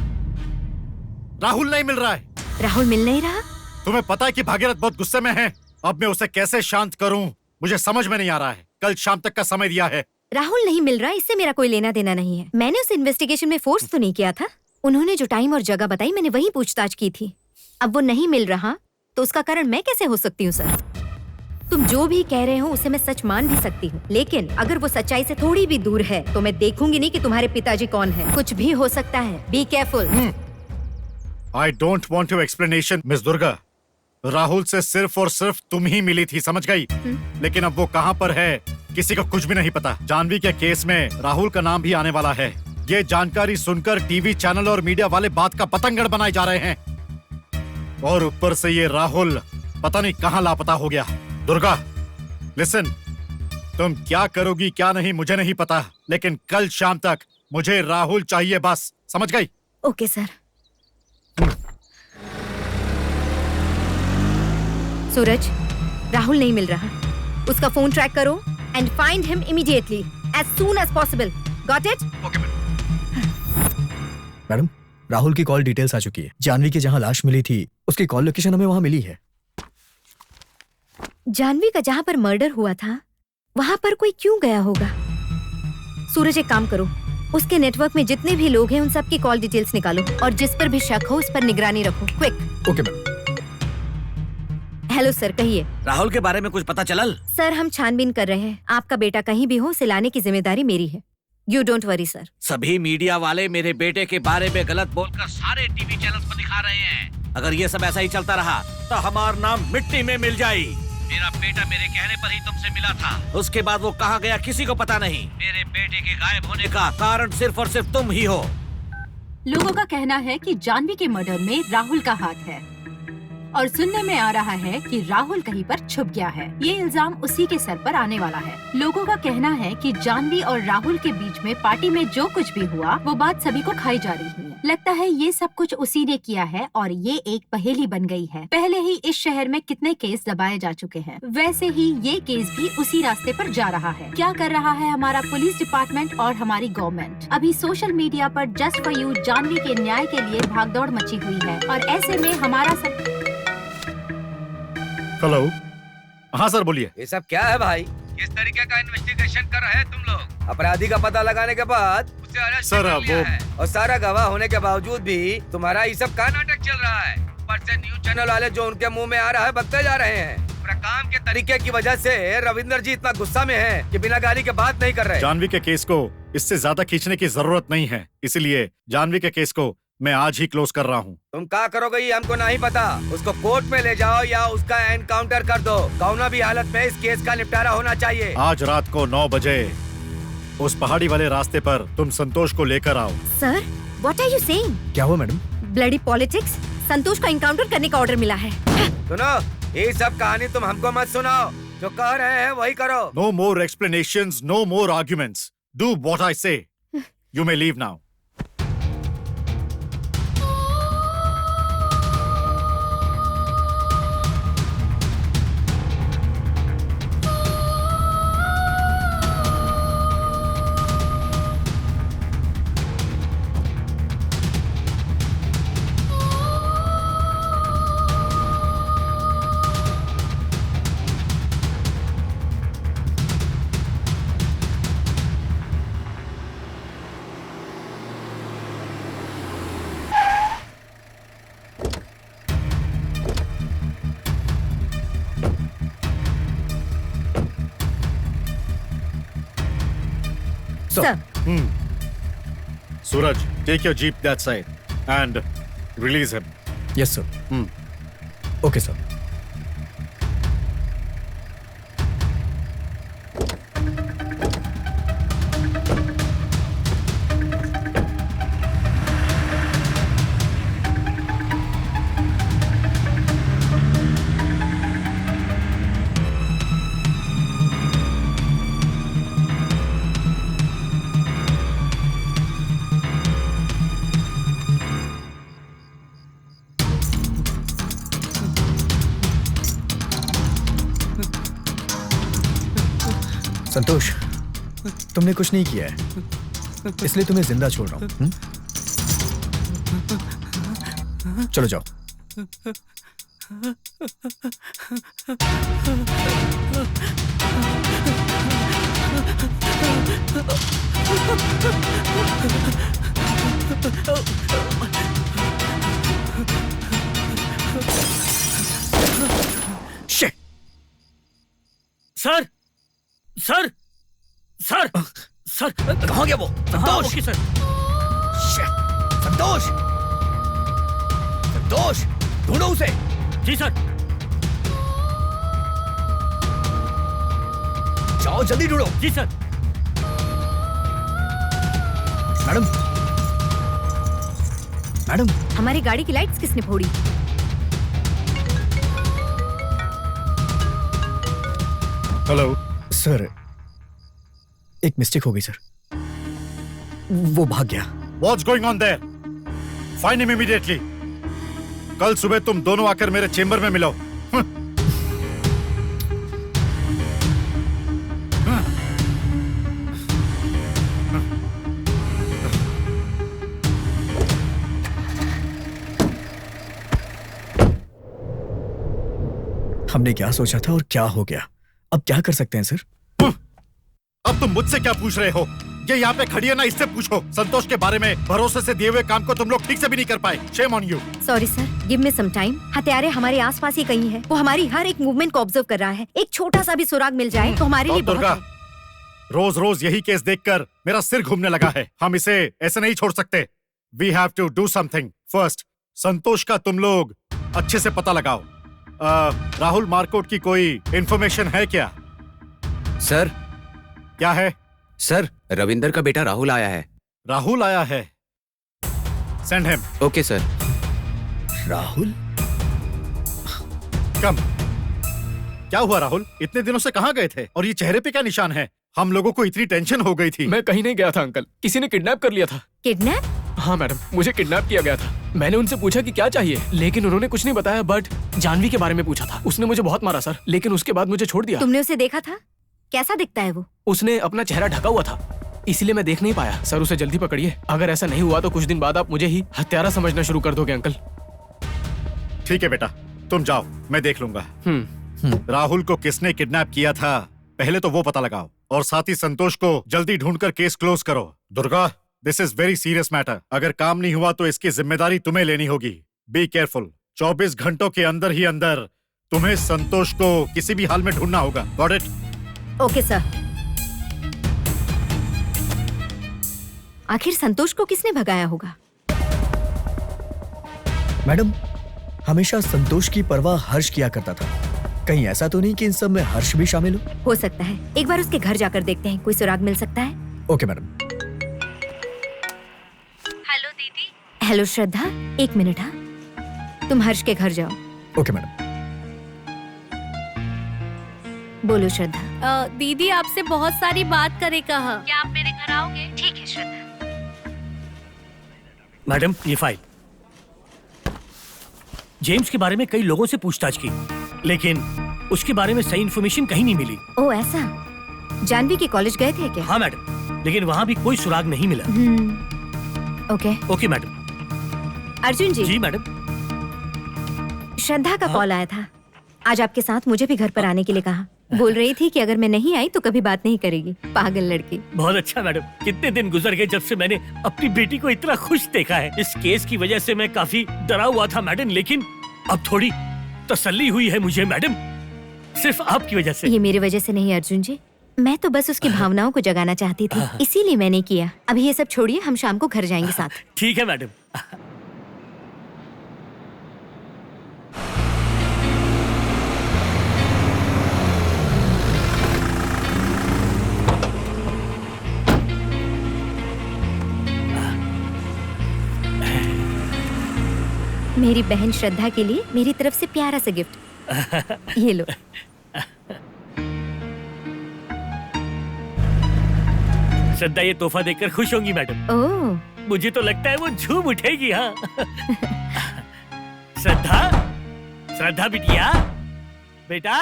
राहुल नहीं मिल रहा है। राहुल मिल नहीं रहा? तुम्हें पता है कि भागीरथ बहुत गुस्से में है। अब मैं उसे कैसे शांत करूं, मुझे समझ में नहीं आ रहा है। कल शाम तक का समय दिया है। राहुल नहीं मिल रहा, इससे मेरा कोई लेना देना नहीं है। मैंने उस इन्वेस्टिगेशन में फोर्स तो नहीं किया था। उन्होंने जो टाइम और जगह बताई मैंने वही पूछताछ की थी। अब वो नहीं मिल रहा तो उसका कारण मैं कैसे हो सकती हूँ सर? तुम जो भी कह रहे हो उसे मैं सच मान भी सकती हूँ, लेकिन अगर वो सच्चाई से थोड़ी भी दूर है तो मैं देखूंगी नहीं कि तुम्हारे पिताजी कौन है। कुछ भी हो सकता है, be careful. I don't want your explanation miss Durga. Rahul से सिर्फ और सिर्फ तुम ही मिली थी, समझ गई? लेकिन अब वो कहाँ पर है किसी को कुछ भी नहीं पता। जानवी के केस में राहुल का नाम भी आने वाला है। ये जानकारी सुनकर टीवी चैनल और मीडिया वाले बात का पतंगड़ बनाए जा रहे हैं, और ऊपर से ये राहुल पता नहीं कहाँ लापता हो गया। दुर्गा लिसन, तुम क्या करोगी क्या नहीं मुझे नहीं पता, लेकिन कल शाम तक मुझे राहुल चाहिए बस, समझ गई? Okay sir. सूरज, राहुल नहीं मिल रहा, उसका फोन ट्रैक करो and find him immediately as soon as possible. Got it? Okay madam, Rahul की कॉल डिटेल्स आ चुकी है। जानवी की जहां लाश मिली थी उसकी कॉल लोकेशन हमें वहां मिली है। जानवी का जहां पर मर्डर हुआ था वहां पर कोई क्यों गया होगा? सूरज एक काम करो, उसके नेटवर्क में जितने भी लोग हैं उन सब की कॉल डिटेल्स निकालो और जिस पर भी शक हो उस पर निगरानी रखो। Quick. Okay madam. Hello sir, कहिए। राहुल के बारे में कुछ पता चलल? सर हम छानबीन कर रहे हैं, आपका बेटा कहीं भी हो उसे लाने की जिम्मेदारी मेरी है। You don't worry sir. सभी मीडिया वाले मेरे बेटे के बारे में गलत बोलकर सारे टीवी चैनल्स पर दिखा रहे हैं। अगर ये सब ऐसा ही चलता रहा तो हमारा नाम मिट्टी में मिल जाए। मेरा बेटा मेरे कहने पर ही तुमसे मिला था, उसके बाद वो कहाँ गया किसी को पता नहीं। मेरे बेटे के गायब होने का कारण सिर्फ और सिर्फ तुम ही हो। लोगों का कहना है कि जानवी के मर्डर में राहुल का हाथ है और सुनने में आ रहा है कि राहुल कहीं पर छुप गया है। ये इल्जाम उसी के सर पर आने वाला है। लोगों का कहना है कि जानवी और राहुल के बीच में पार्टी में जो कुछ भी हुआ वो बात सभी को खाई जा रही है। लगता है ये सब कुछ उसी ने किया है और ये एक पहेली बन गई है। पहले ही इस शहर में कितने केस दबाए जा चुके हैं, वैसे ही ये केस भी उसी रास्ते पर जा रहा है। क्या कर रहा है हमारा पुलिस डिपार्टमेंट और हमारी गवर्नमेंट? अभी सोशल मीडिया पर जस्ट फॉर यू जानवी के न्याय के लिए भागदौड़ मची हुई है और ऐसे में हमारा सब। हेलो, हाँ सर बोलिए। ये सब क्या है भाई? किस तरीके का इन्वेस्टिगेशन कर रहे हैं तुम लोग? अपराधी का पता लगाने के बाद उसे अरेस्ट सर, कर लिया वो- है और सारा गवाह होने के बावजूद भी तुम्हारा ये सब क्या नाटक चल रहा है? ऊपर से न्यूज चैनल वाले जो उनके मुंह में आ रहा है बकते जा रहे हैं। अपना काम के तरीके की वजह से रविंदर जी इतना गुस्सा में है कि बिना गाली के बात नहीं कर रहे। जानवी के केस को इससे ज्यादा खींचने की जरूरत नहीं है, इसलिए जानवी के केस को मैं आज ही क्लोज कर रहा हूँ। तुम क्या करोगे ये हमको नहीं पता। उसको कोर्ट में ले जाओ या उसका एनकाउंटर कर दो। कौनो भी हालत में इस केस का निपटारा होना चाहिए। आज रात को 9 बजे उस पहाड़ी वाले रास्ते पर तुम संतोष को लेकर आओ। Sir what are you saying? क्या हुआ मैडम? Bloody politics. संतोष को एनकाउंटर करने का ऑर्डर मिला है। सुनो, ये सब कहानी तुम हमको मत सुनाओ। जो कह रहे हैं वही करो। No more explanations, no more arguments. Do what I say. You may leave now. Sir. Suraj, take your jeep that side and release him. Yes, sir. Okay, sir. संतोष, तुमने कुछ नहीं किया है, इसलिए तुम्हें जिंदा छोड़ रहा हूं। चलो जाओ। Shit! Sir, sir, sir, sir, कहाँ गया वो? संतोष! Okay sir. संतोष! संतोष! ढूंढो उसे। जी सर। जाओ जल्दी ढूंढो। जी सर। मैडम, मैडम, हमारी गाड़ी की लाइट्स किसने फोड़ी? हेलो सर, एक मिस्टेक हो गई सर। वो भाग गया। What's going on there? Find him immediately. कल सुबह तुम दोनों आकर मेरे चेम्बर में मिलो। हमने क्या सोचा था और क्या हो गया? अब क्या कर सकते हैं सर? अब तुम मुझसे क्या पूछ रहे हो? ये यहाँ पे खड़ी है ना, इससे पूछो। संतोष के बारे में भरोसे से दिए हुए काम को तुम लोग ठीक से भी नहीं कर पाए। Shame on you. Sorry sir, give me some time. हत्यारे हमारे आसपास ही कहीं है। वो हमारी हर एक मूवमेंट को ऑब्जर्व कर रहा है। एक छोटा सा भी सुराग मिल जाए तो हमारे लिए बहुत दुर्गा, है। रोज रोज यही केस देखकर मेरा सिर घूमने लगा है। हम इसे ऐसे नहीं छोड़ सकते। We have to do something. First, Santosh का तुम लोग अच्छे से पता लगाओ। राहुल मार्कोट की कोई इंफॉर्मेशन है क्या? सर। क्या है? सर, रविंदर का बेटा राहुल आया है। राहुल आया है? Send him. Okay sir. Rahul? Come. क्या हुआ राहुल? इतने दिनों से कहाँ गए थे और ये चेहरे पे क्या निशान है? हम लोगों को इतनी टेंशन हो गई थी। मैं कहीं नहीं गया था अंकल, किसी ने किडनैप कर लिया था। किडनैप? हाँ मैडम, मुझे किडनैप किया गया था। मैंने उनसे पूछा कि क्या चाहिए, लेकिन उन्होंने कुछ नहीं बताया। बट जानवी के बारे में पूछा था। उसने मुझे बहुत मारा सर, लेकिन उसके बाद मुझे छोड़ दिया। तुमने उसे देखा था? कैसा दिखता है वो? उसने अपना चेहरा ढका हुआ था, इसलिए मैं देख नहीं पाया। सर, उसे जल्दी पकड़िए। अगर ऐसा नहीं हुआ तो कुछ दिन बाद आप मुझे ही हत्यारा समझना शुरू कर दोगे अंकल। ठीक है बेटा, तुम जाओ, मैं देख लूंगा। राहुल को किसने किडनैप किया था पहले तो वो पता लगाओ, और साथ ही संतोष को जल्दी ढूंढकर केस क्लोज करो। Durga, this is very serious matter. अगर काम नहीं हुआ तो इसकी जिम्मेदारी तुम्हें लेनी होगी। Be careful. 24 घंटों के अंदर ही अंदर तुम्हें संतोष को किसी भी हाल में ढूंढना होगा। Got it? Okay sir. आखिर संतोष को किसने भगाया होगा? मैडम, हमेशा संतोष की परवाह हर्ष किया करता था। कहीं ऐसा तो नहीं कि इन सब में हर्ष भी शामिल हो सकता है। एक बार उसके घर जाकर देखते हैं, कोई सुराग मिल सकता है। Okay madam. हेलो दीदी। हेलो श्रद्धा, एक मिनट। हाँ, तुम हर्ष के घर जाओ। Okay madam. बोलो श्रद्धा। दीदी आपसे बहुत सारी बात करे कहा। क्या आप मेरे घर आओगे? ठीक है श्रद्धा। मैडम, ये फाइल। जेम्स के बारे में कई लोगों से पूछताछ की, लेकिन उसके बारे में सही इन्फॉर्मेशन कहीं नहीं मिली। ओ ऐसा? जानवी के कॉलेज गए थे क्या? हाँ मैडम, लेकिन वहाँ भी कोई सुराग नहीं मिला। Okay. Okay madam. Arjun ji. जी मैडम। श्रद्धा का कॉल आया था। आज आपके साथ मुझे भी घर पर आने के लिए कहा। बोल रही थी कि अगर मैं नहीं आई तो कभी बात नहीं करेगी। पागल लड़की। बहुत अच्छा मैडम। कितने दिन गुजर गए जब से मैंने अपनी बेटी को इतना खुश देखा है। इस केस की वजह से मैं काफी डरा हुआ था मैडम, लेकिन अब थोड़ी तसल्ली हुई है मुझे मैडम, सिर्फ आपकी वजह से। ये मेरी वजह से नहीं अर्जुन जी, मैं तो बस उसकी भावनाओं को जगाना चाहती थी, इसीलिए मैंने किया। अभी ये सब छोड़िए, हम शाम को घर जाएंगे साथ। ठीक है मैडम। मेरी बहन श्रद्धा के लिए मेरी तरफ से प्यारा सा गिफ्ट। ये लो। श्रद्धा ये तोहफा देखकर खुश होंगी मैडम। ओह। मुझे तो लगता है वो झूम उठेगी। हाँ। श्रद्धा, श्रद्धा बिटिया, बेटा।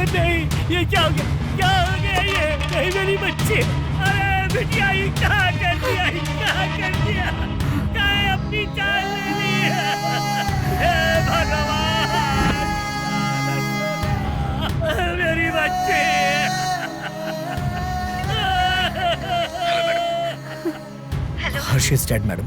नहीं, ये क्या हो गया? क्या हो गया ये? नहीं मेरी बच्ची। अरे बिटिया, ये क्या कर दिया? ये क्या कर दिया? क्या अपनी जान ले ली? हे भगवान, मेरी बच्ची। हर्ष इज डेड मैडम।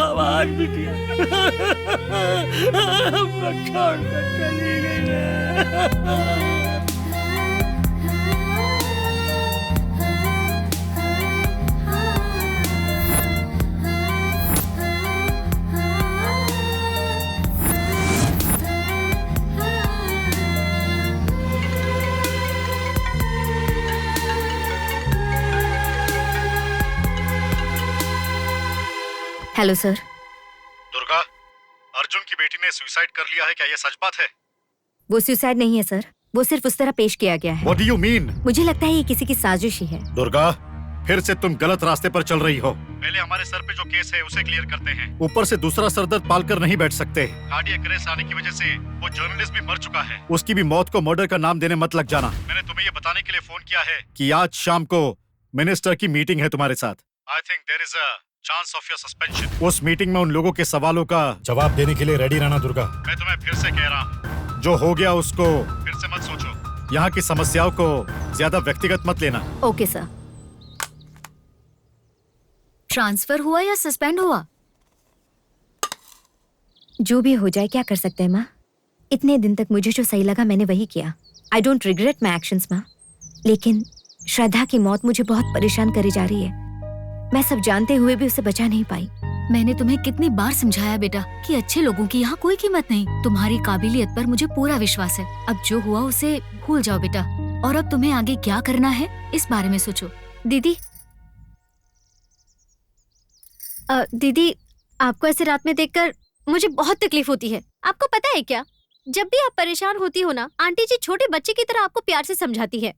आवाज बिटिया हमको छोड़कर चली गई है। Hello sir. दुर्गा, अर्जुन की बेटी ने सुसाइड कर लिया है, क्या ये सच बात है? वो सुसाइड नहीं है सर, वो सिर्फ उस तरह पेश किया गया है। What do you mean? मुझे लगता है ये किसी की साजिश ही है। दुर्गा, फिर से तुम गलत रास्ते पर चल रही हो। पहले हमारे सर पे जो केस है उसे क्लियर करते हैं। ऊपर से दूसरा सरदर्द पालकर नहीं बैठ सकते। कार्डियक अरेस्ट आने की वजह से वो जर्नलिस्ट भी मर चुका है। उसकी भी मौत को मर्डर का नाम देने मत लग जाना। मैंने तुम्हें ये बताने के लिए फोन किया है कि आज शाम को मिनिस्टर की मीटिंग है तुम्हारे साथ। I think there is a chance of your suspension. उस मीटिंग में उन लोगों के सवालों का जवाब देने के लिए रेडी रहना दुर्गा। मैं तुम्हें फिर से कह रहा हूँ, जो हो गया उसको फिर से मत सोचो। यहाँ की समस्याओं को ज्यादा व्यक्तिगत मत लेना। Okay sir. ट्रांसफर हुआ या सस्पेंड हुआ? जो भी हो जाए, क्या कर सकते हैं माँ। इतने दिन तक मुझे जो सही लगा मैंने वही किया। I don't regret my actions माँ। लेकिन श्रद्धा की मौत मुझे बहुत परेशान करी जा रही है। मैं सब जानते हुए भी उसे बचा नहीं पाई। मैंने तुम्हें कितनी बार समझाया बेटा कि अच्छे लोगों की यहाँ कोई कीमत नहीं। तुम्हारी काबिलियत पर मुझे पूरा विश्वास है। अब जो हुआ उसे भूल जाओ बेटा, और अब तुम्हें आगे क्या करना है इस बारे में सोचो। दीदी दीदी, आपको ऐसे रात में देखकर मुझे बहुत तकलीफ होती है। आपको पता है क्या, जब भी आप परेशान होती हो ना, आंटी जी छोटे बच्चे की तरह आपको प्यार से समझाती है।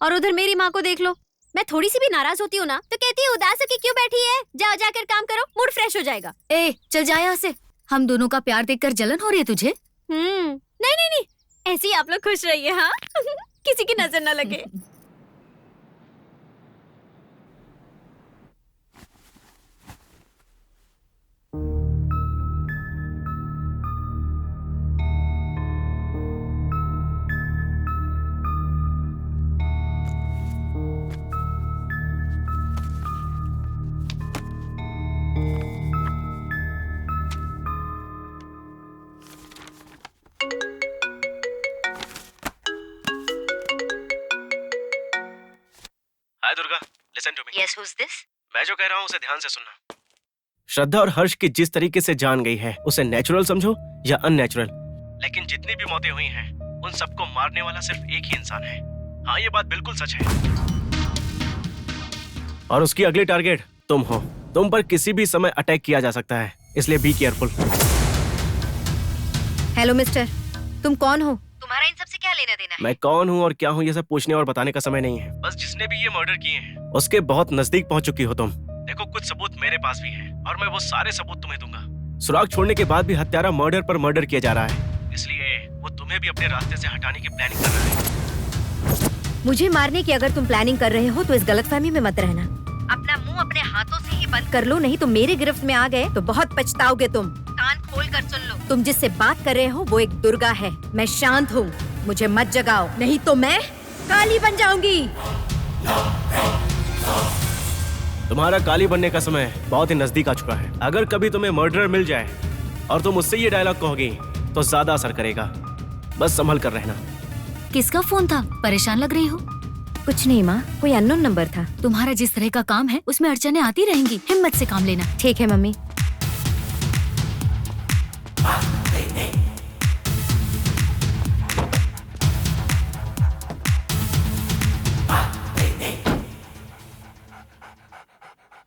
और उधर मेरी माँ को देख लो, मैं थोड़ी सी भी नाराज होती हूँ ना तो कहती है उदास होके क्यों बैठी है, जाओ जाकर काम करो, मूड फ्रेश हो जाएगा। ए चल जा यहाँ से। हम दोनों का प्यार देखकर जलन हो रही है तुझे? नहीं नहीं नहीं, ऐसे ही आप लोग खुश रहिए। हाँ किसी की नजर न लगे। Hi Durga, listen to me. Yes, who is this? मैं जो कह रहा हूँ उसे ध्यान से सुनना। श्रद्धा और हर्ष की जिस तरीके से जान गई है उसे नेचुरल समझो या अननेचुरल, लेकिन जितनी भी मौतें हुई हैं उन सबको मारने वाला सिर्फ एक ही इंसान है। हाँ, ये बात बिल्कुल सच है। और उसकी अगली टारगेट तुम हो। तुम पर किसी भी समय अटैक किया जा सकता है, इसलिए बी केयरफुल। हेलो मिस्टर, तुम कौन हो? तुम्हारा इन सब से क्या लेना देना है? मैं कौन हूँ और क्या हूँ ये सब पूछने और बताने का समय नहीं है। बस जिसने भी ये मर्डर किए हैं उसके बहुत नजदीक पहुँच चुकी हो तुम। देखो, कुछ सबूत मेरे पास भी हैं और मैं वो सारे सबूत तुम्हें दूंगा। सुराग छोड़ने के बाद भी हत्यारा मर्डर पर मर्डर किया जा रहा है, इसलिए वो तुम्हें भी अपने रास्ते से हटाने की प्लानिंग कर रहा है। मुझे मारने की अगर तुम प्लानिंग कर रहे हो तो इस गलतफहमी में मत रहना। अपना मुंह अपने हाथों से ही बंद कर लो, नहीं तो मेरे गिरफ्त में आ गए तो बहुत पछताओगे तुम। कान खोल कर सुन लो, तुम जिससे बात कर रहे हो वो एक दुर्गा है। मैं शांत हूँ, मुझे मत जगाओ, नहीं तो मैं काली बन जाऊंगी। तुम्हारा काली बनने का समय बहुत ही नजदीक आ चुका है। अगर कभी तुम्हें मर्डरर मिल जाए और तुम उससे ये डायलॉग कहोगी तो ज्यादा असर करेगा। बस संभल कर रहना। किसका फोन था? परेशान लग रही हो। कुछ नहीं माँ, कोई अननोन नंबर था। तुम्हारा जिस तरह का काम है उसमें अड़चनें आती रहेंगी, हिम्मत से काम लेना। ठीक है mummy.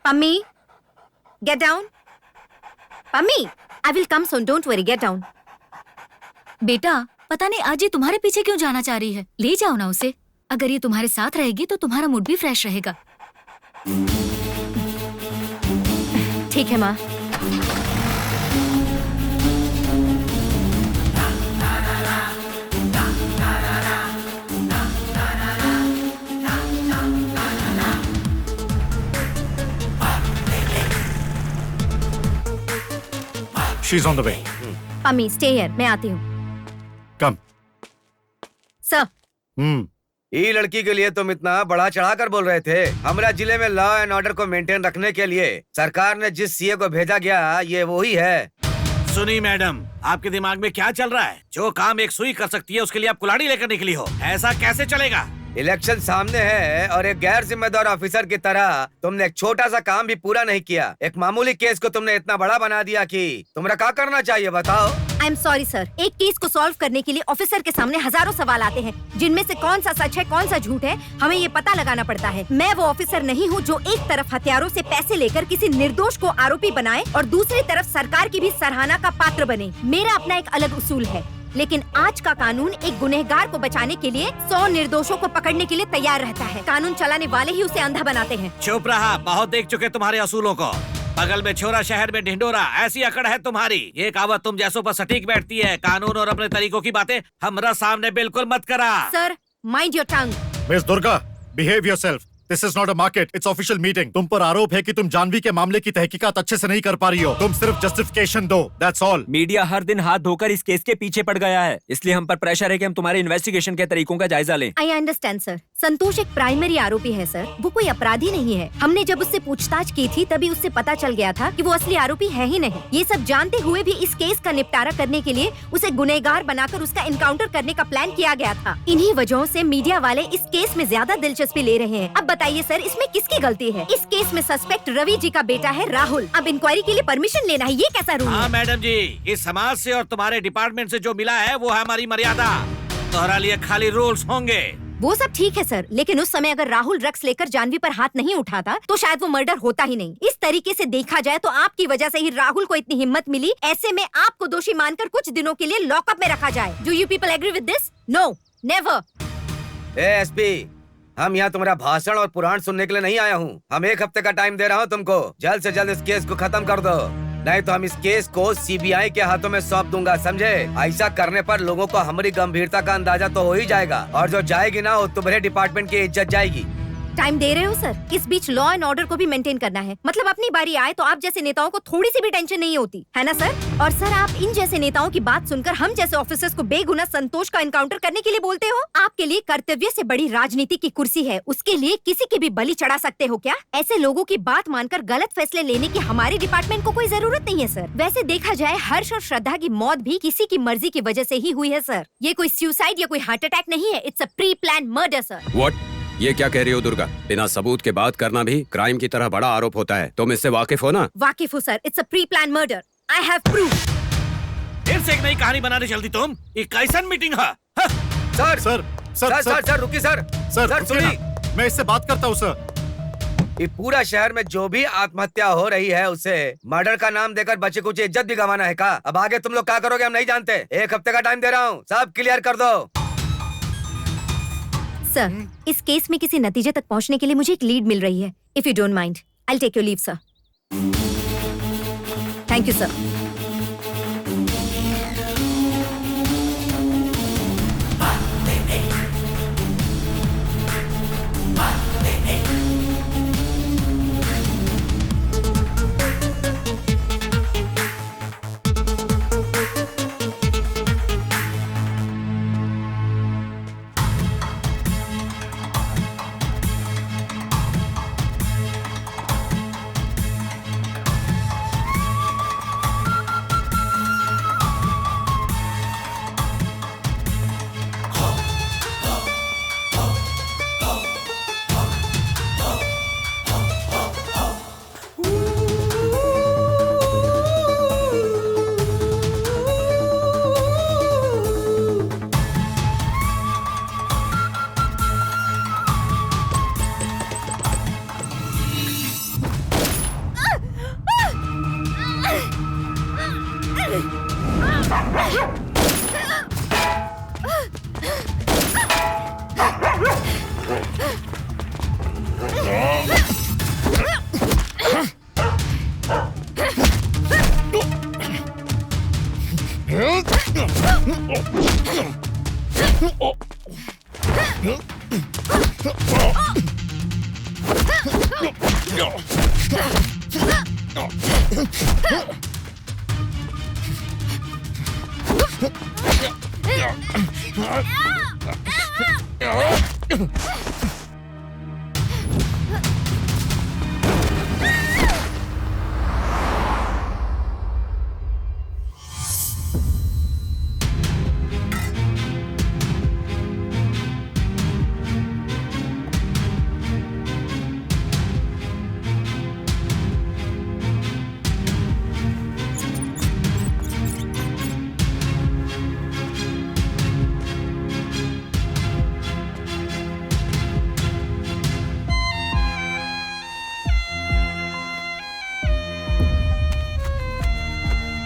Pammi, get down. Pammi, I will come soon. Don't worry. Get down. बेटा, पता नहीं आज ये तुम्हारे पीछे क्यों जाना चाह रही है। ले जाओ ना उसे। अगर ये तुम्हारे साथ रहेगी तो तुम्हारा मूड भी फ्रेश रहेगा। ठीक है माँ। She's on the way. Pammi, stay here. मैं आती हूँ। Come. Sir. ये लड़की के लिए तुम इतना बड़ा चढ़ाकर बोल रहे थे। हमारा जिले में लॉ एंड ऑर्डर को मेंटेन रखने के लिए सरकार ने जिस सीए को भेजा गया ये वही है। सुनी मैडम, आपके दिमाग में क्या चल रहा है? जो काम एक सुई कर सकती है उसके लिए आप कुल्हाड़ी लेकर निकली हो। ऐसा कैसे चलेगा? इलेक्शन सामने है और एक गैर जिम्मेदार ऑफिसर की तरह तुमने एक छोटा सा काम भी पूरा नहीं किया। एक मामूली केस को तुमने इतना बड़ा बना दिया कि तुम्हारा क्या करना चाहिए बताओ। आई एम सॉरी सर, एक केस को सॉल्व करने के लिए ऑफिसर के सामने हजारों सवाल आते हैं, जिनमें से कौन सा सच है कौन सा झूठ है हमें ये पता लगाना पड़ता है। मैं वो ऑफिसर नहीं हूँ जो एक तरफ हथियारों से पैसे लेकर किसी निर्दोष को आरोपी बनाए और दूसरी तरफ सरकार की भी सराहना का पात्र बने। मेरा अपना एक अलग उसूल है। लेकिन आज का कानून एक गुनहगार को बचाने के लिए 100 निर्दोषों को पकड़ने के लिए तैयार रहता है। कानून चलाने वाले ही उसे अंधा बनाते हैं। चुप रहा, बहुत देख चुके तुम्हारे असूलों को। बगल में छोरा, शहर में ढिंडोरा, ऐसी अकड़ है तुम्हारी। ये कहावत तुम जैसों पर सटीक बैठती है। कानून और अपने तरीकों की बातें हमारा सामने बिल्कुल मत करा। Sir, mind your tongue. Miss Durga, behave yourself. This is not a market, it's official meeting. तुम पर आरोप है कि तुम जानवी के मामले की तहकीकात अच्छे से नहीं कर पा रही हो। तुम सिर्फ जस्टिफिकेशन दो, दैट्स ऑल। मीडिया हर दिन हाथ धोकर इस केस के पीछे पड़ गया है, इसलिए हम पर प्रेशर है कि हम तुम्हारे इन्वेस्टिगेशन के तरीकों का जायजा लें। I understand sir. संतोष एक प्राइमरी आरोपी है सर, वो कोई अपराधी नहीं है। हमने जब उससे पूछताछ की थी तभी उससे पता चल गया था कि वो असली आरोपी है ही नहीं। ये सब जानते हुए भी इस केस का निपटारा करने के लिए उसे गुनहगार बनाकर उसका इनकाउंटर करने का प्लान किया गया था। इन्हीं वजहों से मीडिया वाले इस केस में ज्यादा दिलचस्पी ले रहे हैं। अब बताइए सर, इसमें किसकी गलती है? इस केस में सस्पेक्ट रवि जी का बेटा है राहुल। अब इंक्वायरी के लिए परमिशन लेना है, ये कैसा रूल हाँ है? मैडम जी, इस समाज से और तुम्हारे डिपार्टमेंट से जो मिला है वो है हमारी मर्यादा। तुम्हारा लिए खाली रूल्स होंगे। वो सब ठीक है सर, लेकिन उस समय अगर राहुल ड्रग्स लेकर जानवी पर हाथ नहीं उठाता तो शायद वो मर्डर होता ही नहीं। इस तरीके से देखा जाए तो आपकी वजह से ही राहुल को इतनी हिम्मत मिली। ऐसे में आपको दोषी मानकर कुछ दिनों के लिए लॉकअप में रखा जाए। Do you people agree with this? No, never. SP, हम यहाँ तुम्हारा भाषण और पुराण सुनने के लिए नहीं आया हूँ। हम 1 हफ्ते का टाइम दे रहा हूँ तुमको। जल्द से जल्द इस केस को खत्म कर दो, नहीं तो हम इस केस को सीबीआई के हाथों में सौंप दूंगा, समझे? ऐसा करने पर लोगों को हमारी गंभीरता का अंदाजा तो हो ही जाएगा, और जो जाएगी ना वो तुम्हारे डिपार्टमेंट की इज्जत जाएगी। टाइम दे रहे हो सर? इस बीच लॉ एंड ऑर्डर को भी मेंटेन करना है। मतलब अपनी बारी आए तो आप जैसे नेताओं को थोड़ी सी भी टेंशन नहीं होती है ना सर? और सर, आप इन जैसे नेताओं की बात सुनकर हम जैसे ऑफिसर्स को बेगुनाह संतोष का एनकाउंटर करने के लिए बोलते हो? आपके लिए कर्तव्य से बड़ी राजनीति की कुर्सी है, उसके लिए किसी की भी बलि चढ़ा सकते हो क्या? ऐसे लोगों की बात मानकर गलत फैसले लेने की हमारे डिपार्टमेंट को कोई जरूरत नहीं है सर। वैसे देखा जाए हर्ष और श्रद्धा की मौत भी किसी की मर्जी की वजह से ही हुई है सर। ये कोई सुसाइड या कोई हार्ट अटैक नहीं है, it's a pre plan murder sir. What? ये क्या कह रही हो दुर्गा? बिना सबूत के बात करना भी क्राइम की तरह बड़ा आरोप होता है। तुम इससे वाकिफ हो ना? वाकिफ हूँ sir, it's a pre plan murder. I have proof. फिर से एक नई कहानी बनाने चलती तुम? ये कैसन मीटिंग है? सर सर सर रुकिए सर। सर सुनिए, मैं इससे बात करता हूँ सर। ये पूरा शहर में जो भी आत्महत्या हो रही है उसे मर्डर का नाम देकर बच्चे कुछ इज्जत भी गंवाना है का? अब आगे तुम लोग क्या करोगे हम नहीं जानते। 1 हफ्ते का टाइम दे रहा हूँ, सब क्लियर कर दो। सर, इस केस में किसी नतीजे तक पहुंचने के लिए मुझे एक लीड मिल रही है। If you don't mind, I will take your leave sir. Thank you sir.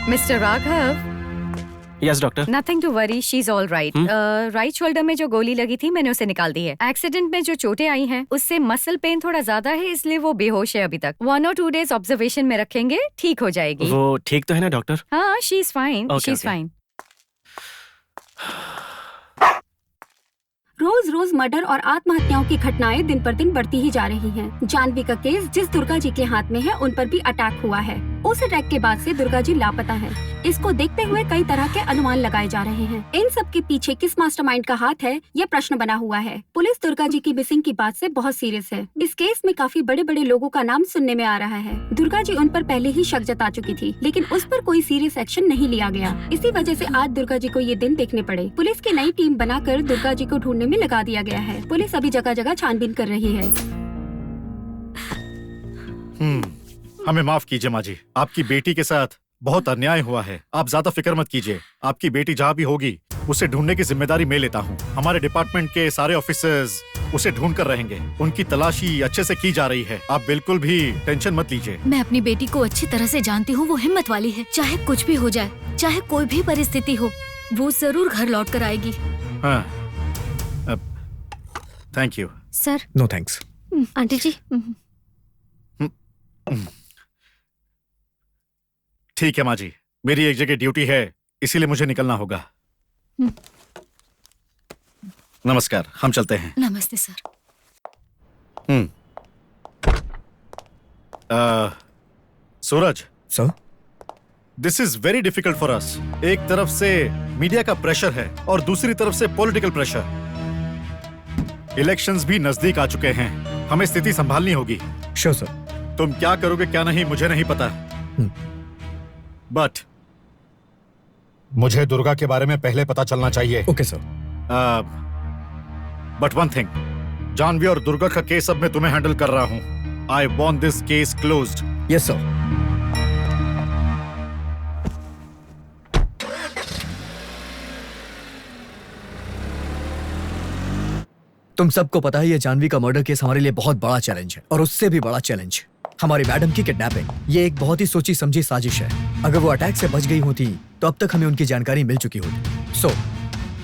Mister Raghav, yes doctor. Nothing to worry, she is all right. Right shoulder में जो गोली लगी थी मैंने उसे निकाल दी है। एक्सीडेंट में जो चोटें आई हैं उससे मसल पेन थोड़ा ज्यादा है, इसलिए वो बेहोश है अभी तक। 1 और 2 डेज ऑब्जर्वेशन में रखेंगे, ठीक हो जाएगी। वो ठीक तो है ना डॉक्टर? हाँ, she is fine, Okay, she is okay. Fine. रोज रोज मर्डर और आत्महत्याओं की घटनाएं दिन पर दिन बढ़ती ही जा रही हैं। जानवी का केस जिस दुर्गा जी के हाथ में है उन पर भी अटैक हुआ है। उस अटैक के बाद से दुर्गा जी लापता है। इसको देखते हुए कई तरह के अनुमान लगाए जा रहे हैं। इन सब के पीछे किस मास्टरमाइंड का हाथ है, ये प्रश्न बना हुआ है। पुलिस दुर्गा जी की मिसिंग की बात से बहुत सीरियस है। इस केस में काफी बड़े बड़े लोगों का नाम सुनने में आ रहा है। दुर्गा जी उन पर पहले ही शक जता चुकी थी, लेकिन उस पर कोई सीरियस एक्शन नहीं लिया गया। इसी वजह से आज दुर्गा जी को ये दिन देखने पड़े। पुलिस की नई टीम बनाकर दुर्गा जी को ढूंढने में लगा दिया गया है। पुलिस अभी जगह जगह छानबीन कर रही है। हमें माफ कीजिए माँ जी, आपकी बेटी के साथ बहुत अन्याय हुआ है। आप ज्यादा फिक्र मत कीजिए, आपकी बेटी जहाँ भी होगी उसे ढूंढने की जिम्मेदारी मैं लेता हूँ। हमारे डिपार्टमेंट के सारे ऑफिसर्स उसे ढूंढ कर रहेंगे। उनकी तलाशी अच्छे से की जा रही है, आप बिल्कुल भी टेंशन मत लीजिए। मैं अपनी बेटी को अच्छी तरह से जानती हूँ, वो हिम्मत वाली है। चाहे कुछ भी हो जाए, चाहे कोई भी परिस्थिति हो, वो जरूर घर लौट कर आएगी। हाँ, thank you. Sir. No thanks. Aunty ji. ठीक है माँ जी, मेरी एक जगह ड्यूटी है, इसीलिए मुझे निकलना होगा। नमस्कार, हम चलते हैं। नमस्ते sir. Suraj sir, this is very difficult for us. एक तरफ से मीडिया का प्रेशर है और दूसरी तरफ से पॉलिटिकल प्रेशर। इलेक्शंस भी नजदीक आ चुके हैं, हमें स्थिति संभालनी होगी। Sure sir. तुम क्या करोगे क्या नहीं मुझे नहीं पता, बट मुझे दुर्गा के बारे में पहले पता चलना चाहिए। Okay sir. But one thing, Janvi और दुर्गा का केस अब मैं तुम्हें हैंडल कर रहा हूं। I want this case closed. Yes sir. तुम सबको पता है ये जानवी का मर्डर केस हमारे लिए बहुत बड़ा चैलेंज है, और उससे भी बड़ा चैलेंज हमारी मैडम की किडनैपिंग। ये एक बहुत ही सोची समझी साजिश है। अगर वो अटैक से बच गई होती तो अब तक हमें उनकी जानकारी मिल चुकी होती। सो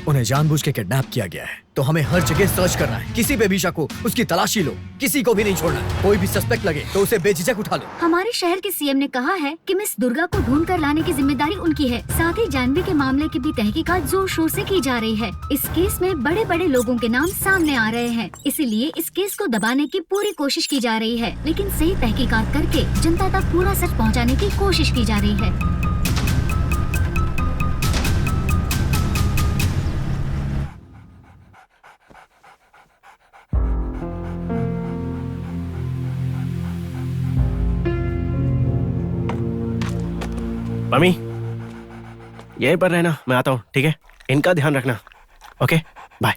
उन्हें जानबूझ के किडनैप किया गया है, तो हमें हर जगह सर्च करना है। किसी पे भी शक हो उसकी तलाशी लो, किसी को भी नहीं छोड़ना है। कोई भी सस्पेक्ट लगे तो उसे बेझिझक उठा लो। हमारे शहर के सीएम ने कहा है कि मिस दुर्गा को ढूंढ कर लाने की जिम्मेदारी उनकी है। साथ ही जानवी के मामले की भी तहकीकात जोर शोर से की जा रही है। इस केस में बड़े बड़े लोगों के नाम सामने आ रहे हैं, इसीलिए इस केस को दबाने की पूरी कोशिश की जा रही है, लेकिन सही तहकीकात करके जनता तक पूरा सच पहुँचाने की कोशिश की जा रही है। मम्मी, यहीं पर रहना, मैं आता हूँ, ठीक है? इनका ध्यान रखना। Okay, bye.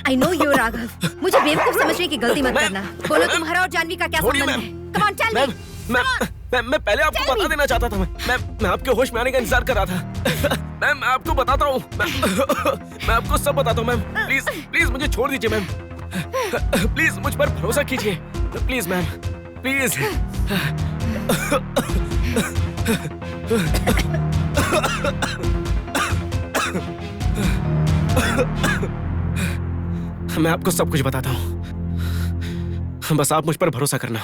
I know you, Raghav. मुझे बेवकूफ समझने की गलती मत करना। बोलो तुम्हारा और जानवी का क्या संबंध है? Come on tell me. मैं पहले आपको बता देना चाहता था। मैं आपके होश में आने का इंतजार कर रहा था। मैम मैं आपको बताता हूँ। मैं आपको सब बताता हूँ मैम। प्लीज प्लीज मुझे छोड़ दीजिए मैम। प्लीज मुझ पर भरोसा कीजिए प्लीज मैम, प्लीज। मैं आपको सब कुछ बताता हूँ, बस आप मुझ पर भरोसा करना।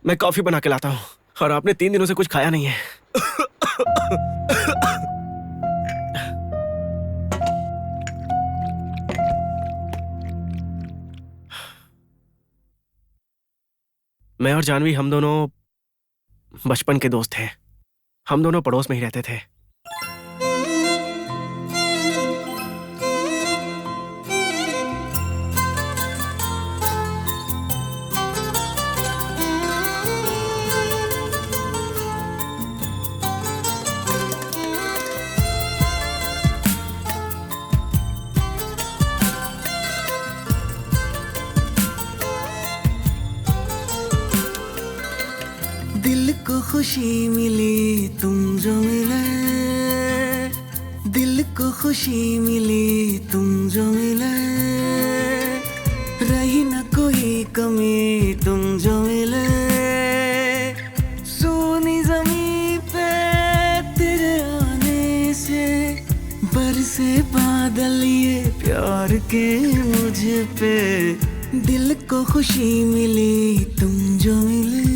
मैं कॉफी बना के लाता हूँ और आपने 3 दिनों से कुछ खाया नहीं है। मैं और जानवी हम दोनों बचपन के दोस्त थे। हम दोनों पड़ोस में ही रहते थे। दिल को खुशी मिली तुम जो मिले, दिल को खुशी मिली तुम जो मिले, रही न कोई कमी तुम जो मिले, सोनी ज़मीं पे तेरे आने से बरसे बादल ये प्यार के मुझ पे, दिल को खुशी मिली तुम जो मिले,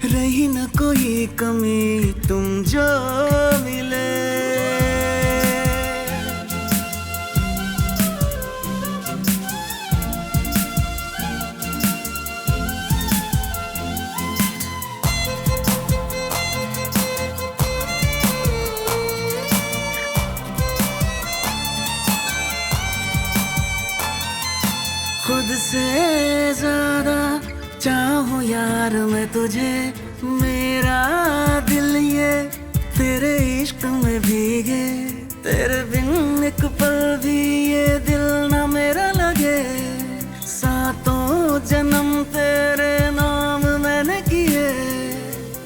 रही न कोई कमी तुम जो मिले। खुद से ज्यादा चाहूं यार मैं तुझे, मेरा दिल ये तेरे इश्क में भीगे, तेरे बिन एक पल भी ये दिल ना मेरा लगे, सातों जन्म तेरे नाम मैंने किए,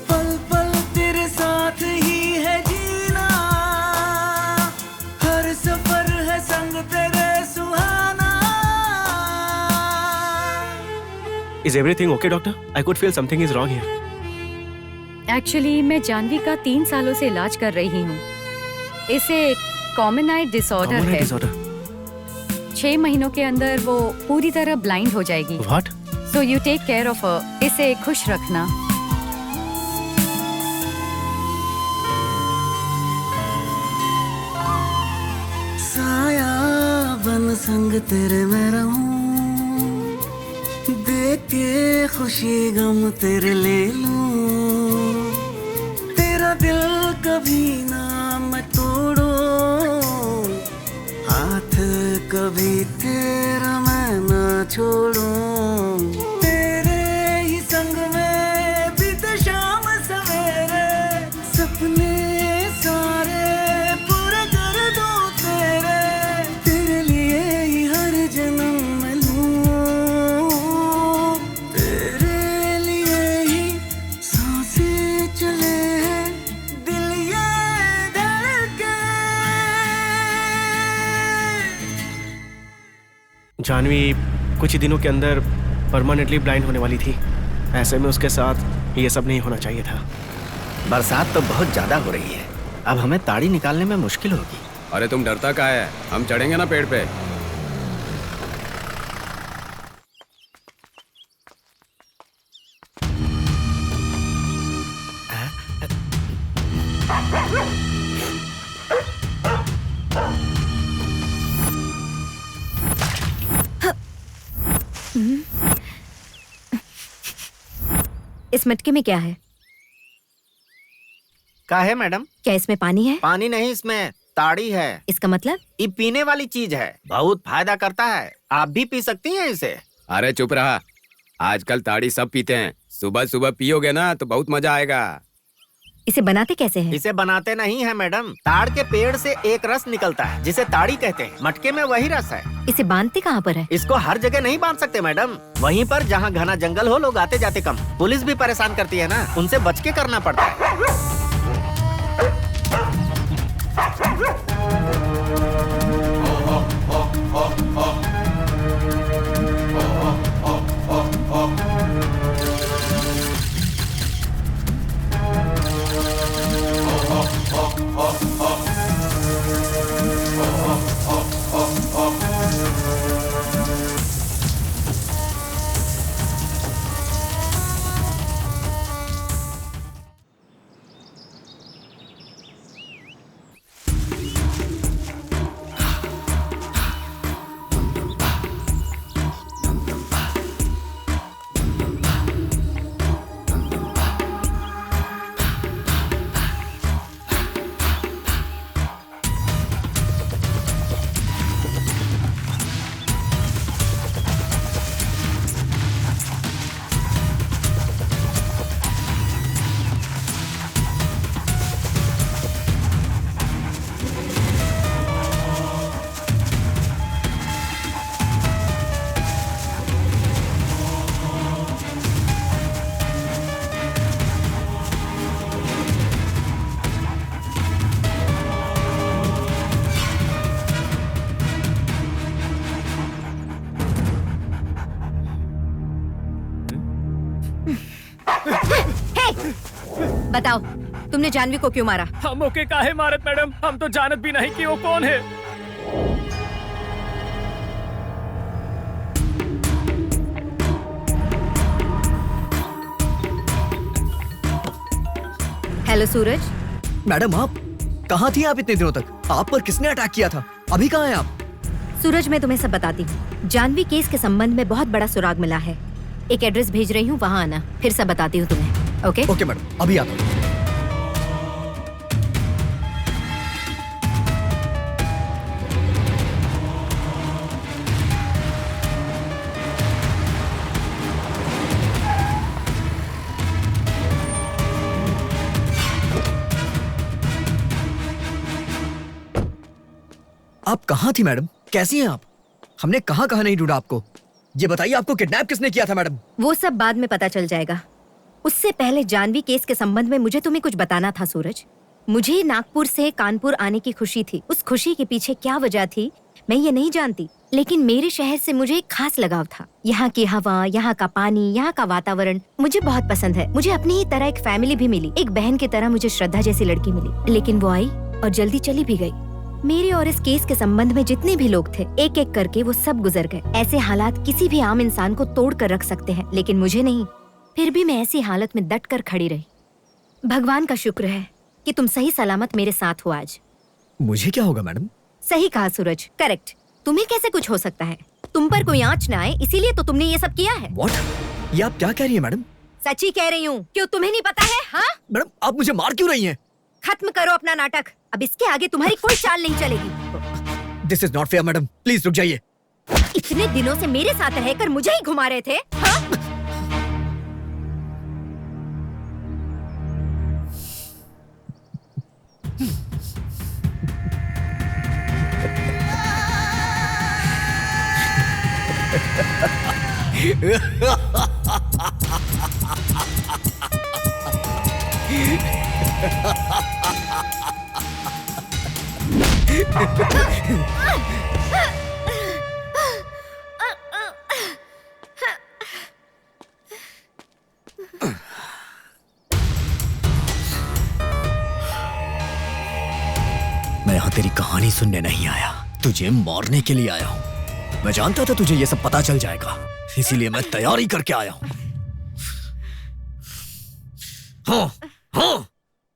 पल पल तेरे साथ ही है जीना, हर सफर है संग तेरे सुहाना। Is everything okay, doctor? I could feel something is wrong here. Actually मैं जानवी का 3 सालों से इलाज कर रही हूँ। इसे कॉमन आई डिसऑर्डर है। 6 महीनों के अंदर वो पूरी तरह ब्लाइंड हो जाएगी। What? So you take care of her. इसे खुश रखना। साया बन संग तेरे मैं रहूं, देख के खुशी गम तेरे ले लूं, तेरा दिल कभी ना मैं तोड़ूं, हाथ कभी तेरा मैं ना छोड़ूं, तेरे ही संग में बीते शाम सवेरे, सपने सारे पूरे कर दूं तेरे, तेरे लिए ही हर जन्म में लूं, तेरे लिए ही सांसें चले दिल ये धड़के। जानवी कुछ ही दिनों के अंदर परमानेंटली ब्लाइंड होने वाली थी। ऐसे में उसके साथ ये सब नहीं होना चाहिए था। बरसात तो बहुत ज्यादा हो रही है, अब हमें ताड़ी निकालने में मुश्किल होगी। अरे तुम डरता क्या है, हम चढ़ेंगे ना पेड़ पे। इस मटके में क्या है? क्या है मैडम? क्या इसमें पानी है? पानी नहीं, इसमें ताड़ी है। इसका मतलब? ये पीने वाली चीज है, बहुत फायदा करता है, आप भी पी सकती हैं इसे। अरे चुप रहा, आजकल ताड़ी सब पीते हैं, सुबह सुबह पियोगे ना तो बहुत मजा आएगा। इसे बनाते कैसे हैं? इसे बनाते नहीं है मैडम, ताड़ के पेड़ से एक रस निकलता है जिसे ताड़ी कहते हैं। मटके में वही रस है। इसे बांधते कहाँ पर है? इसको हर जगह नहीं बांध सकते मैडम, वहीं पर जहाँ घना जंगल हो, लोग आते जाते कम। पुलिस भी परेशान करती है ना, उनसे बच के करना पड़ता है। बताओ, तुमने जानवी को क्यों मारा? हम ओके काहे मारत मैडम, हम तो जानत भी नहीं कि वो कौन है। हेलो सूरज। मैडम आप कहाँ थी आप इतने दिनों तक? आप पर किसने अटैक किया था? अभी कहाँ हैं आप? सूरज मैं तुम्हें सब बताती हूँ। जानवी केस के संबंध में बहुत बड़ा सुराग मिला है। एक एड्रेस भेज रही हूँ, वहाँ आना, फिर सब बताती हूँ तुम्हें। ओके? ओके मैडम, अभी आता हूँ। आप कहाँ थी मैडम? कैसी हैं आप? हमने कहाँ कहाँ नहीं ढूंढा आपको। ये बताइए आपको किडनैप किसने किया था मैडम? वो सब बाद में पता चल जाएगा। उससे पहले जानवी केस के संबंध में मुझे तुम्हें कुछ बताना था सूरज। मुझे नागपुर से कानपुर आने की खुशी थी। उस खुशी के पीछे क्या वजह थी मैं ये नहीं जानती, लेकिन मेरे शहर से मुझे एक खास लगाव था। यहाँ की हवा, यहाँ का पानी, यहाँ का वातावरण मुझे बहुत पसंद है। मुझे अपनी ही तरह एक फैमिली भी मिली। एक बहन की तरह मुझे श्रद्धा जैसी लड़की मिली, लेकिन वो आई और जल्दी चली भी गई। मेरे और इस केस के संबंध में जितने भी लोग थे, एक एक करके वो सब गुजर गए। ऐसे हालात किसी भी आम इंसान को तोड़ कर रख सकते हैं, लेकिन मुझे नहीं। फिर भी मैं ऐसी हालत में डट कर खड़ी रही। भगवान का शुक्र है कि तुम सही सलामत मेरे साथ हो आज। मुझे क्या होगा मैडम? सही कहा सूरज, करेक्ट। तुम्हें कैसे कुछ हो सकता है? तुम पर कोई आंच न आए, इसीलिए तो तुमने ये सब किया है। What? ये आप क्या कह रही हैं मैडम? सच्ची कह रही हूँ। क्यों तुम्हें नहीं पता है? हाँ मैडम, आप मुझे मार क्यों रही हैं? खत्म करो अपना नाटक। अब इसके आगे तुम्हारी कोई चाल नहीं चलेगी। This is not fair madam, please रुक जाइए। इतने दिनों से मेरे साथ रहकर मुझे ही घुमा रहे थे, हाँ? मैं यहाँ तेरी कहानी सुनने नहीं आया, तुझे मारने के लिए आया हूँ। मैं जानता था तुझे ये सब पता चल जाएगा, इसीलिए मैं तैयारी करके आया हूँ। हाँ, हाँ,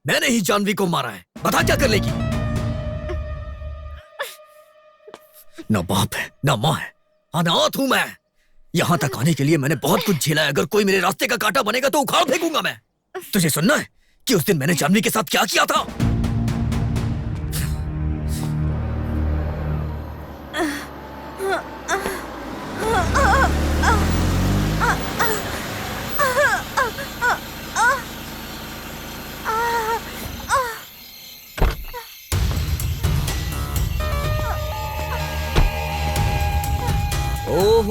मैंने ही जानवी को मारा है। बता क्या कर लेगी? ना बाप है, ना माँ है, अनाथ हूं मैं। यहाँ तक आने के लिए मैंने बहुत कुछ झेला है। अगर कोई मेरे रास्ते का कांटा बनेगा तो उखाड़ फेंकूंगा मैं। तुझे सुनना है कि उस दिन मैंने जानवी के साथ क्या किया था?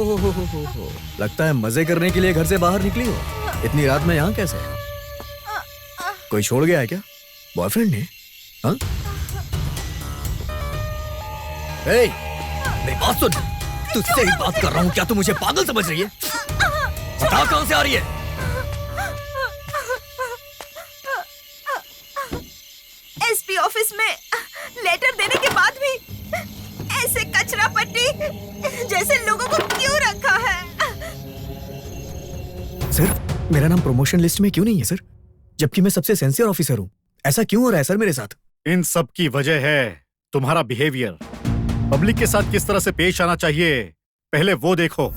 हो। लगता है मजे करने के लिए घर से बाहर निकली हो। इतनी रात में यहाँ कैसे? कोई छोड़ गया है क्या? बॉयफ्रेंड ने? हाँ? ए, मेरी बात सुन। तुझसे ही बात कर रहा हूँ, क्या तू मुझे पागल समझ रही है? बता कहाँ से आ रही है? एसपी ऑफिस में लेटर देने के बाद भी ऐसे कचरा पट्टी जैसे लोगों को क्यों रखा है? सर, मेरा नाम प्रमोशन लिस्ट में क्यों नहीं है सर? जबकि मैं सबसे सिंसियर ऑफिसर हूँ। ऐसा क्यों हो रहा है सर मेरे साथ? इन सब की वजह है तुम्हारा बिहेवियर। पब्लिक के साथ किस तरह से पेश आना चाहिए, पहले वो देखो।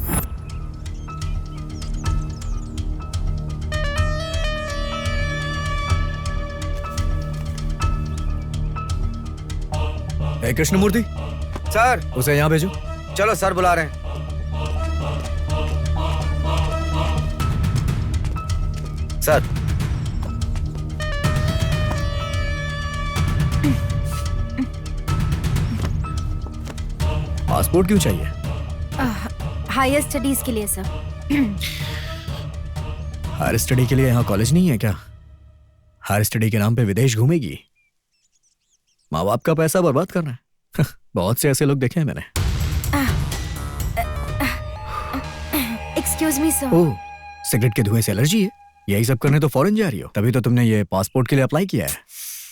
हे कृष्णमूर्ति, सर उसे यहाँ भेजो। चलो सर बुला रहे हैं। सर पासपोर्ट क्यों चाहिए? हायर स्टडीज के लिए सर। हायर स्टडी के लिए यहाँ कॉलेज नहीं है क्या? हायर स्टडी के नाम पे विदेश घूमेगी? माँ बाप का पैसा बर्बाद करना है। बहुत से ऐसे लोग देखे हैं मैंने। Excuse me sir. Oh, cigarette के धुएं से एलर्जी है? यही सब करने तो फॉरेन जा रही हो, तभी तो तुमने ये पासपोर्ट के लिए अप्लाई किया है।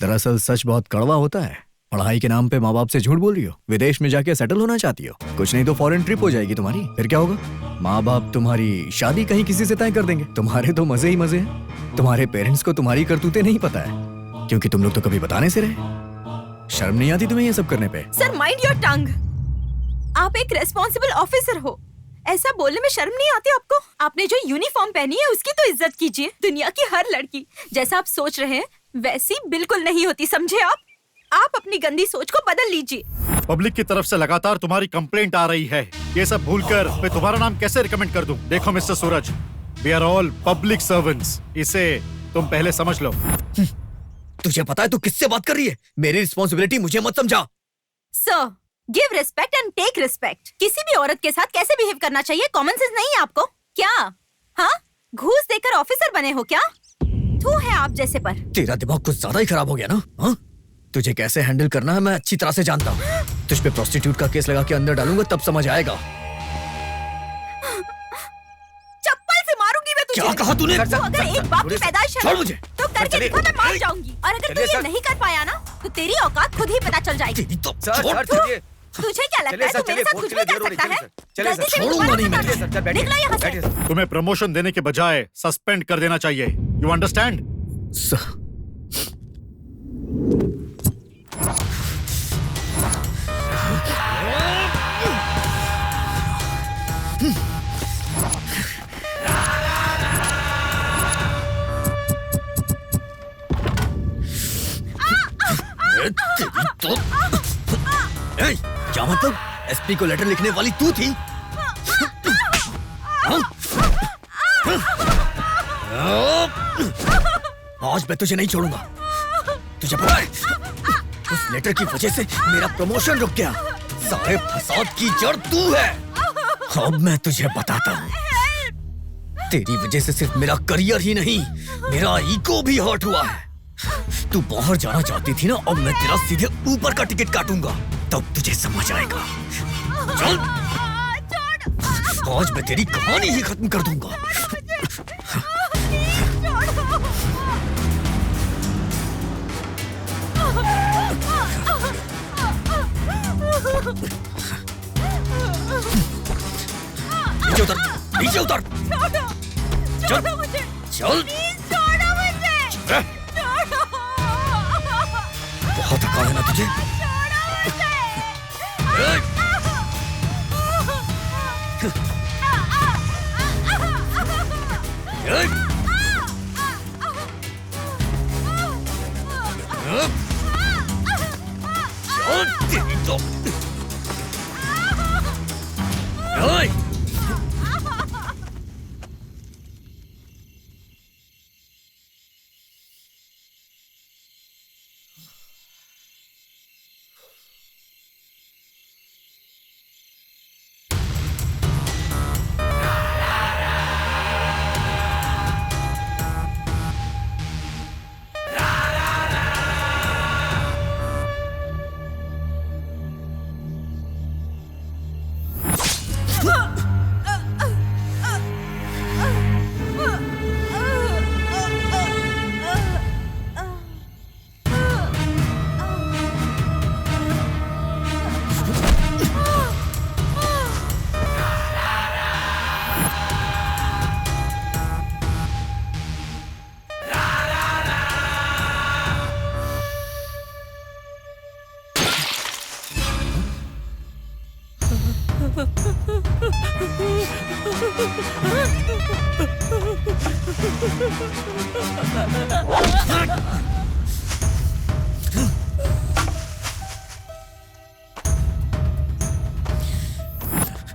दरअसल सच बहुत कड़वा होता है। पढ़ाई के नाम पे माँ बाप से झूठ बोल रही हो, विदेश में जाके सेटल होना चाहती हो। कुछ नहीं तो फॉरेन ट्रिप हो जाएगी तुम्हारी, फिर क्या होगा? माँ बाप तुम्हारी शादी कहीं किसी से तय कर देंगे। तुम्हारे तो मजे ही मजे हैं। तुम्हारे पेरेंट्स को तुम्हारी करतूतें नहीं पता है, क्योंकि तुम लोग तो कभी बताने से रहे। शर्म नहीं आती तुम्हें ये सब करने पे? Sir mind your tongue. आप एक रेस्पॉन्सिबल ऑफिसर हो, ऐसा बोलने में शर्म नहीं आती आपको? आपने जो यूनिफॉर्म पहनी है उसकी तो इज्जत कीजिए। दुनिया की हर लड़की जैसा आप सोच रहे हैं वैसी बिल्कुल नहीं होती, समझे आप अपनी गंदी सोच को बदल लीजिए। पब्लिक की तरफ से लगातार तुम्हारी कंप्लेंट आ रही है। ये सब भूलकर मैं तुम्हारा नाम कैसे रिकमेंड कर दूं? देखो mister Suraj, we are all public servants, इसे तुम पहले समझ लो। तुझे पता है तू किससे बात कर रही है? मेरी रिस्पॉन्सिबिलिटी मुझे मत समझा। Sir, give respect and take respect. किसी भी औरत के साथ कैसे बिहेव करना चाहिए कॉमन सेंस नहीं है आपको क्या? हाँ, घूस देकर ऑफिसर बने हो क्या? थू है आप जैसे पर। तेरा दिमाग कुछ ज्यादा ही खराब हो गया ना? हाँ? तुझे कैसे हैंडल करना है मैं अच्छी तरह से जानता हूँ। तुझ पे प्रोस्टिट्यूट का केस लगा के अंदर डालूंगा तब समझ आएगा। चप्पल से मारूंगी मैं तुझे। क्या कहा तूने? तो अगर एक बाप की पैदाइश है छोड़ मुझे। तो करके दिखा, मैं मार जाऊंगी। और अगर तू ये नहीं कर पाया ना तो तेरी औकात खुद ही पता चल जाएगी। तुझे क्या लगता है तू मेरे साथ कुछ भी कर सकता है? गलती से भी छोड़ूंगा नहीं मैं। निकलो यहाँ से। तुम्हें प्रमोशन देने के बजाय सस्पेंड कर देना चाहिए। You understand? तो क्या मतलब? एसपी को लेटर लिखने वाली तू थी? आज मैं तुझे नहीं छोड़ूंगा। तुझे पता है उस लेटर की वजह से मेरा प्रमोशन रुक गया। सारे फसाद की जड़ तू है। अब मैं तुझे बताता हूँ, तेरी वजह से सिर्फ मेरा करियर ही नहीं मेरा ईगो भी हर्ट हुआ है। तू बाहर जाना चाहती थी ना, अब मैं तेरा सीधे ऊपर का टिकट काटूंगा, तब तुझे समझ आएगा। चल, आज मैं तेरी कहानी ही खत्म कर दूंगा। नीचे उतर, नीचे उतर। चल, चल। बहुत थका है ना तुझे?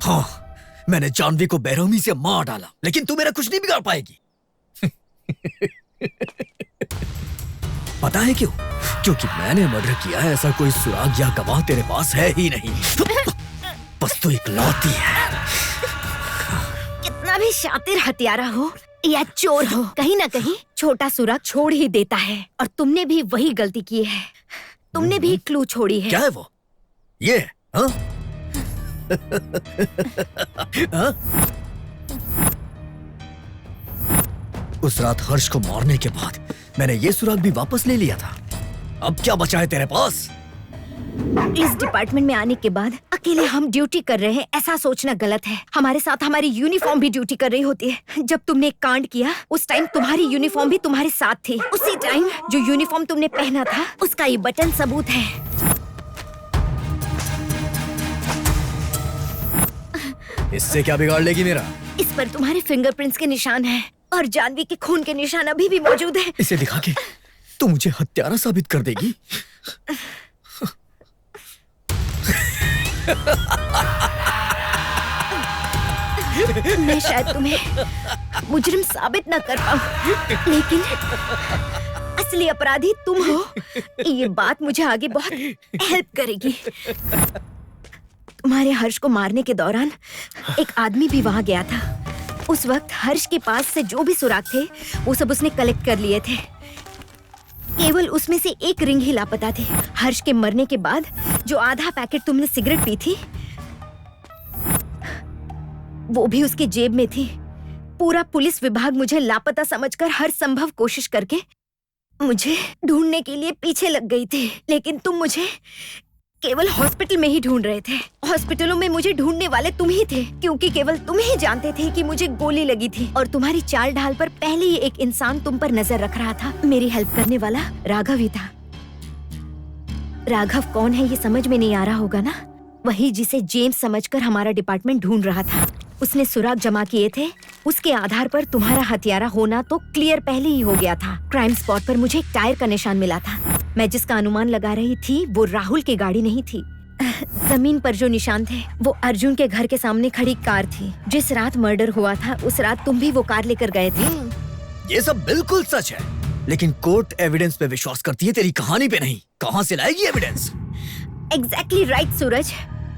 हाँ, मैंने जानवी को बेरहमी से मार डाला, लेकिन तू मेरा कुछ नहीं बिगाड़ पाएगी। पता है क्यों? क्योंकि मैंने मर्डर किया है, ऐसा कोई सुराग या गवाह तेरे पास है ही नहीं। बस तू इकलौती है। कितना भी शातिर हत्यारा हो या चोर हो, कहीं ना कहीं छोटा सुराग छोड़ ही देता है। और तुमने भी वही गलती की है। तुमने भी क्लू छोड़ी है। क्या है वो? ये हाँ? हाँ? उस रात हर्ष को मारने के बाद मैंने ये सुराग भी वापस ले लिया था। अब क्या बचा है तेरे पास? इस डिपार्टमेंट में आने के बाद अकेले हम ड्यूटी कर रहे हैं, ऐसा सोचना गलत है। हमारे साथ हमारी यूनिफॉर्म भी ड्यूटी कर रही होती है। जब तुमने एक कांड किया, उस टाइम तुम्हारी यूनिफॉर्म भी तुम्हारे साथ थी। उसी टाइम जो यूनिफॉर्म तुमने पहना था, उसका ये बटन सबूत है। इससे क्या बिगाड़ लेगी मेरा? इस पर तुम्हारे फिंगरप्रिंट्स के निशान हैं और जानवी के खून के निशान अभी भी मौजूद हैं। इसे दिखा के तू मुझे हत्यारा साबित कर देगी? मैं शायद तुम्हें मुजरिम साबित न कर पाऊं, लेकिन असली अपराधी तुम हो। ये बात मुझे आगे बहुत हेल्प करेगी। तुम्हारे हर्ष को मारने के दौरान एक आदमी भी वहां गया था। उस वक्त हर्ष के पास से जो भी सुराग थे, वो सब उसने कलेक्ट कर लिए थे। केवल उसमें से एक रिंग ही लापता थी। हर्ष के मरने के बाद जो आधा पैकेट तुमने सिगरेट पी थी, वो भी उसके जेब में थी। पूरा पुलिस विभाग मुझे लापता समझकर हर संभव कोशिश करके मुझे ढूंढने के लिए पीछे लग गई थी, लेकिन तुम मुझे केवल हॉस्पिटल में ही ढूंढ रहे थे। हॉस्पिटलों में मुझे ढूंढने वाले तुम ही थे, क्योंकि केवल तुम ही जानते थे कि मुझे गोली लगी थी। और तुम्हारी चाल ढाल पर पहले ही एक इंसान तुम पर नजर रख रहा था। मेरी हेल्प करने वाला राघव ही था। राघव कौन है ये समझ में नहीं आ रहा होगा ना? वही जिसे जेम्स समझकर हमारा डिपार्टमेंट ढूंढ रहा था। उसने सुराग जमा किए थे। उसके आधार पर तुम्हारा हत्यारा होना तो क्लियर पहले ही हो गया था। क्राइम स्पॉट पर मुझे एक टायर का निशान मिला था। मैं जिसका अनुमान लगा रही थी वो राहुल की गाड़ी नहीं थी। जमीन पर जो निशान थे वो अर्जुन के घर के सामने खड़ी कार थी। जिस रात मर्डर हुआ था, उस रात तुम भी वो कार लेकर गए थे। ये सब बिल्कुल सच है, लेकिन कोर्ट एविडेंस पे विश्वास करती है, तेरी कहानी पे नहीं। कहाँ से लाएगी एविडेंस? एग्जैक्टली राइट सूरज।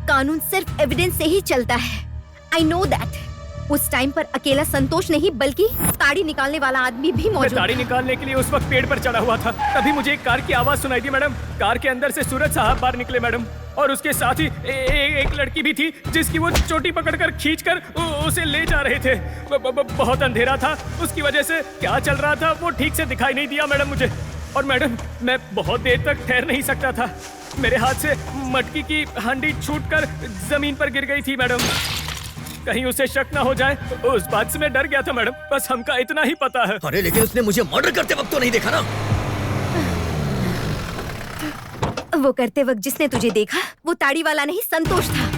कानून सिर्फ एविडेंस से ही चलता है। I know that. उस टाइम पर अकेला संतोष नहीं, बल्कि ताड़ी निकालने वाला आदमी भी मैं मौजूद ताड़ी निकालने के लिए उस वक्त पेड़ पर चढ़ा हुआ था। तभी मुझे एक कार की आवाज सुनाई दी मैडम। कार के अंदर से सूरज साहब बाहर निकले मैडम, और उसके साथ ही एक लड़की भी थी जिसकी वो चोटी पकड़कर खींचकर उसे ले जा रहे थे। बहुत अंधेरा था, उसकी वजह से क्या चल रहा था वो ठीक से दिखाई नहीं दिया मैडम मुझे। और मैडम, मैं बहुत देर तक ठहर नहीं सकता था। मेरे हाथ से मटकी की हांडी छूटकर जमीन पर गिर गई थी मैडम। कहीं उसे शक ना हो जाए, उस बात से मैं डर गया था मैडम। बस हमका इतना ही पता है। अरे लेकिन उसने मुझे मर्डर करते वक्त तो नहीं देखा ना? वो करते वक्त जिसने तुझे देखा वो ताड़ी वाला नहीं, संतोष था।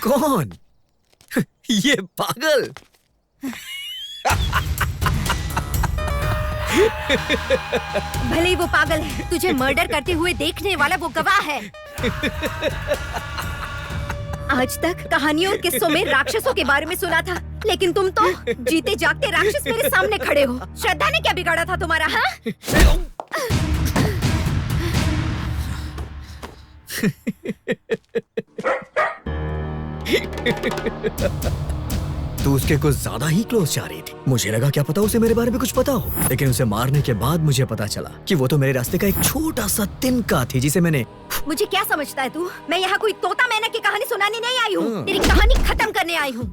कौन? ये पागल। भले ही वो पागल है, तुझे मर्डर करते हुए देखने वाला वो गवाह है। आज तक कहानियों और किस्सों में राक्षसों के बारे में सुना था, लेकिन तुम तो जीते जागते राक्षस मेरे सामने खड़े हो। श्रद्धा ने क्या बिगाड़ा था तुम्हारा? हाँ? तू उसके कुछ ज्यादा ही क्लोज जा रही थी। मुझे लगा क्या पता उसे मेरे बारे में कुछ पता हो, लेकिन उसे मारने के बाद मुझे पता चला कि वो तो मेरे रास्ते का एक छोटा सा तिनका थी जिसे मैंने। मुझे क्या समझता है तू? मैं यहाँ कोई तोता मैना की कहानी सुनाने नहीं आई हूँ। तेरी कहानी खत्म करने आई हूँ।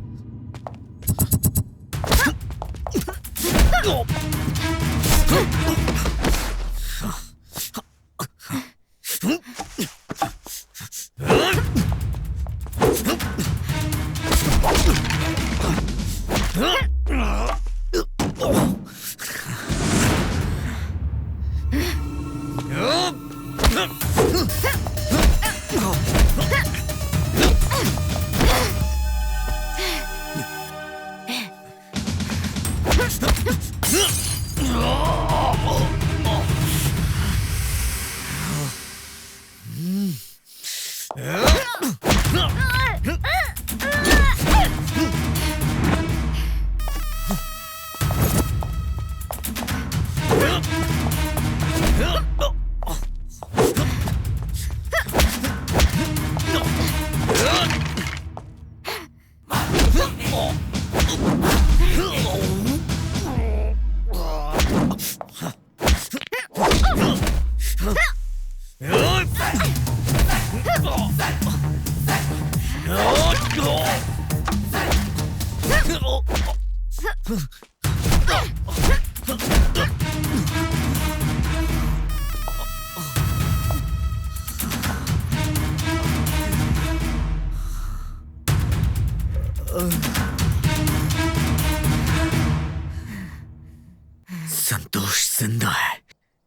संतोष जिंदा है,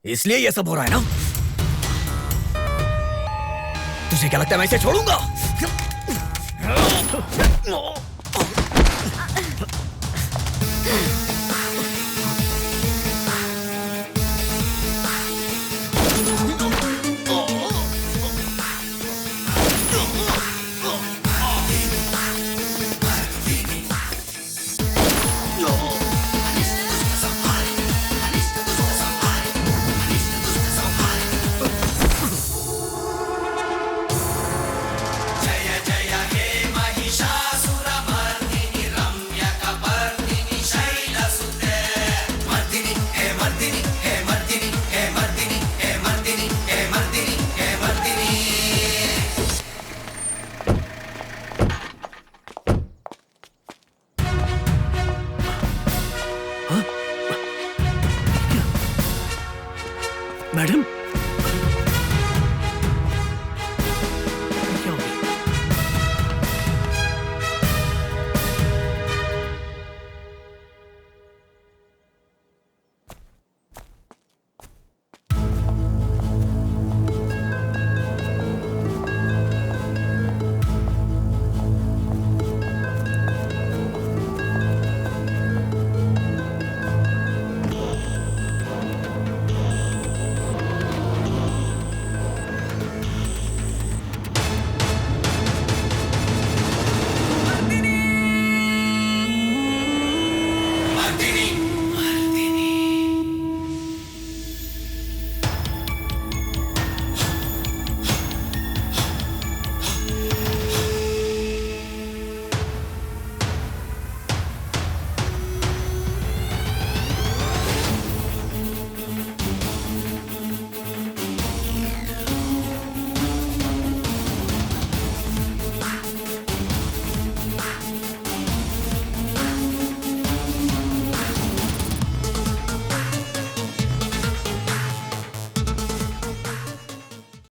इसलिए ये सब हो रहा है ना? तुझे क्या लगता है मैं इसे छोड़ूंगा? मैडम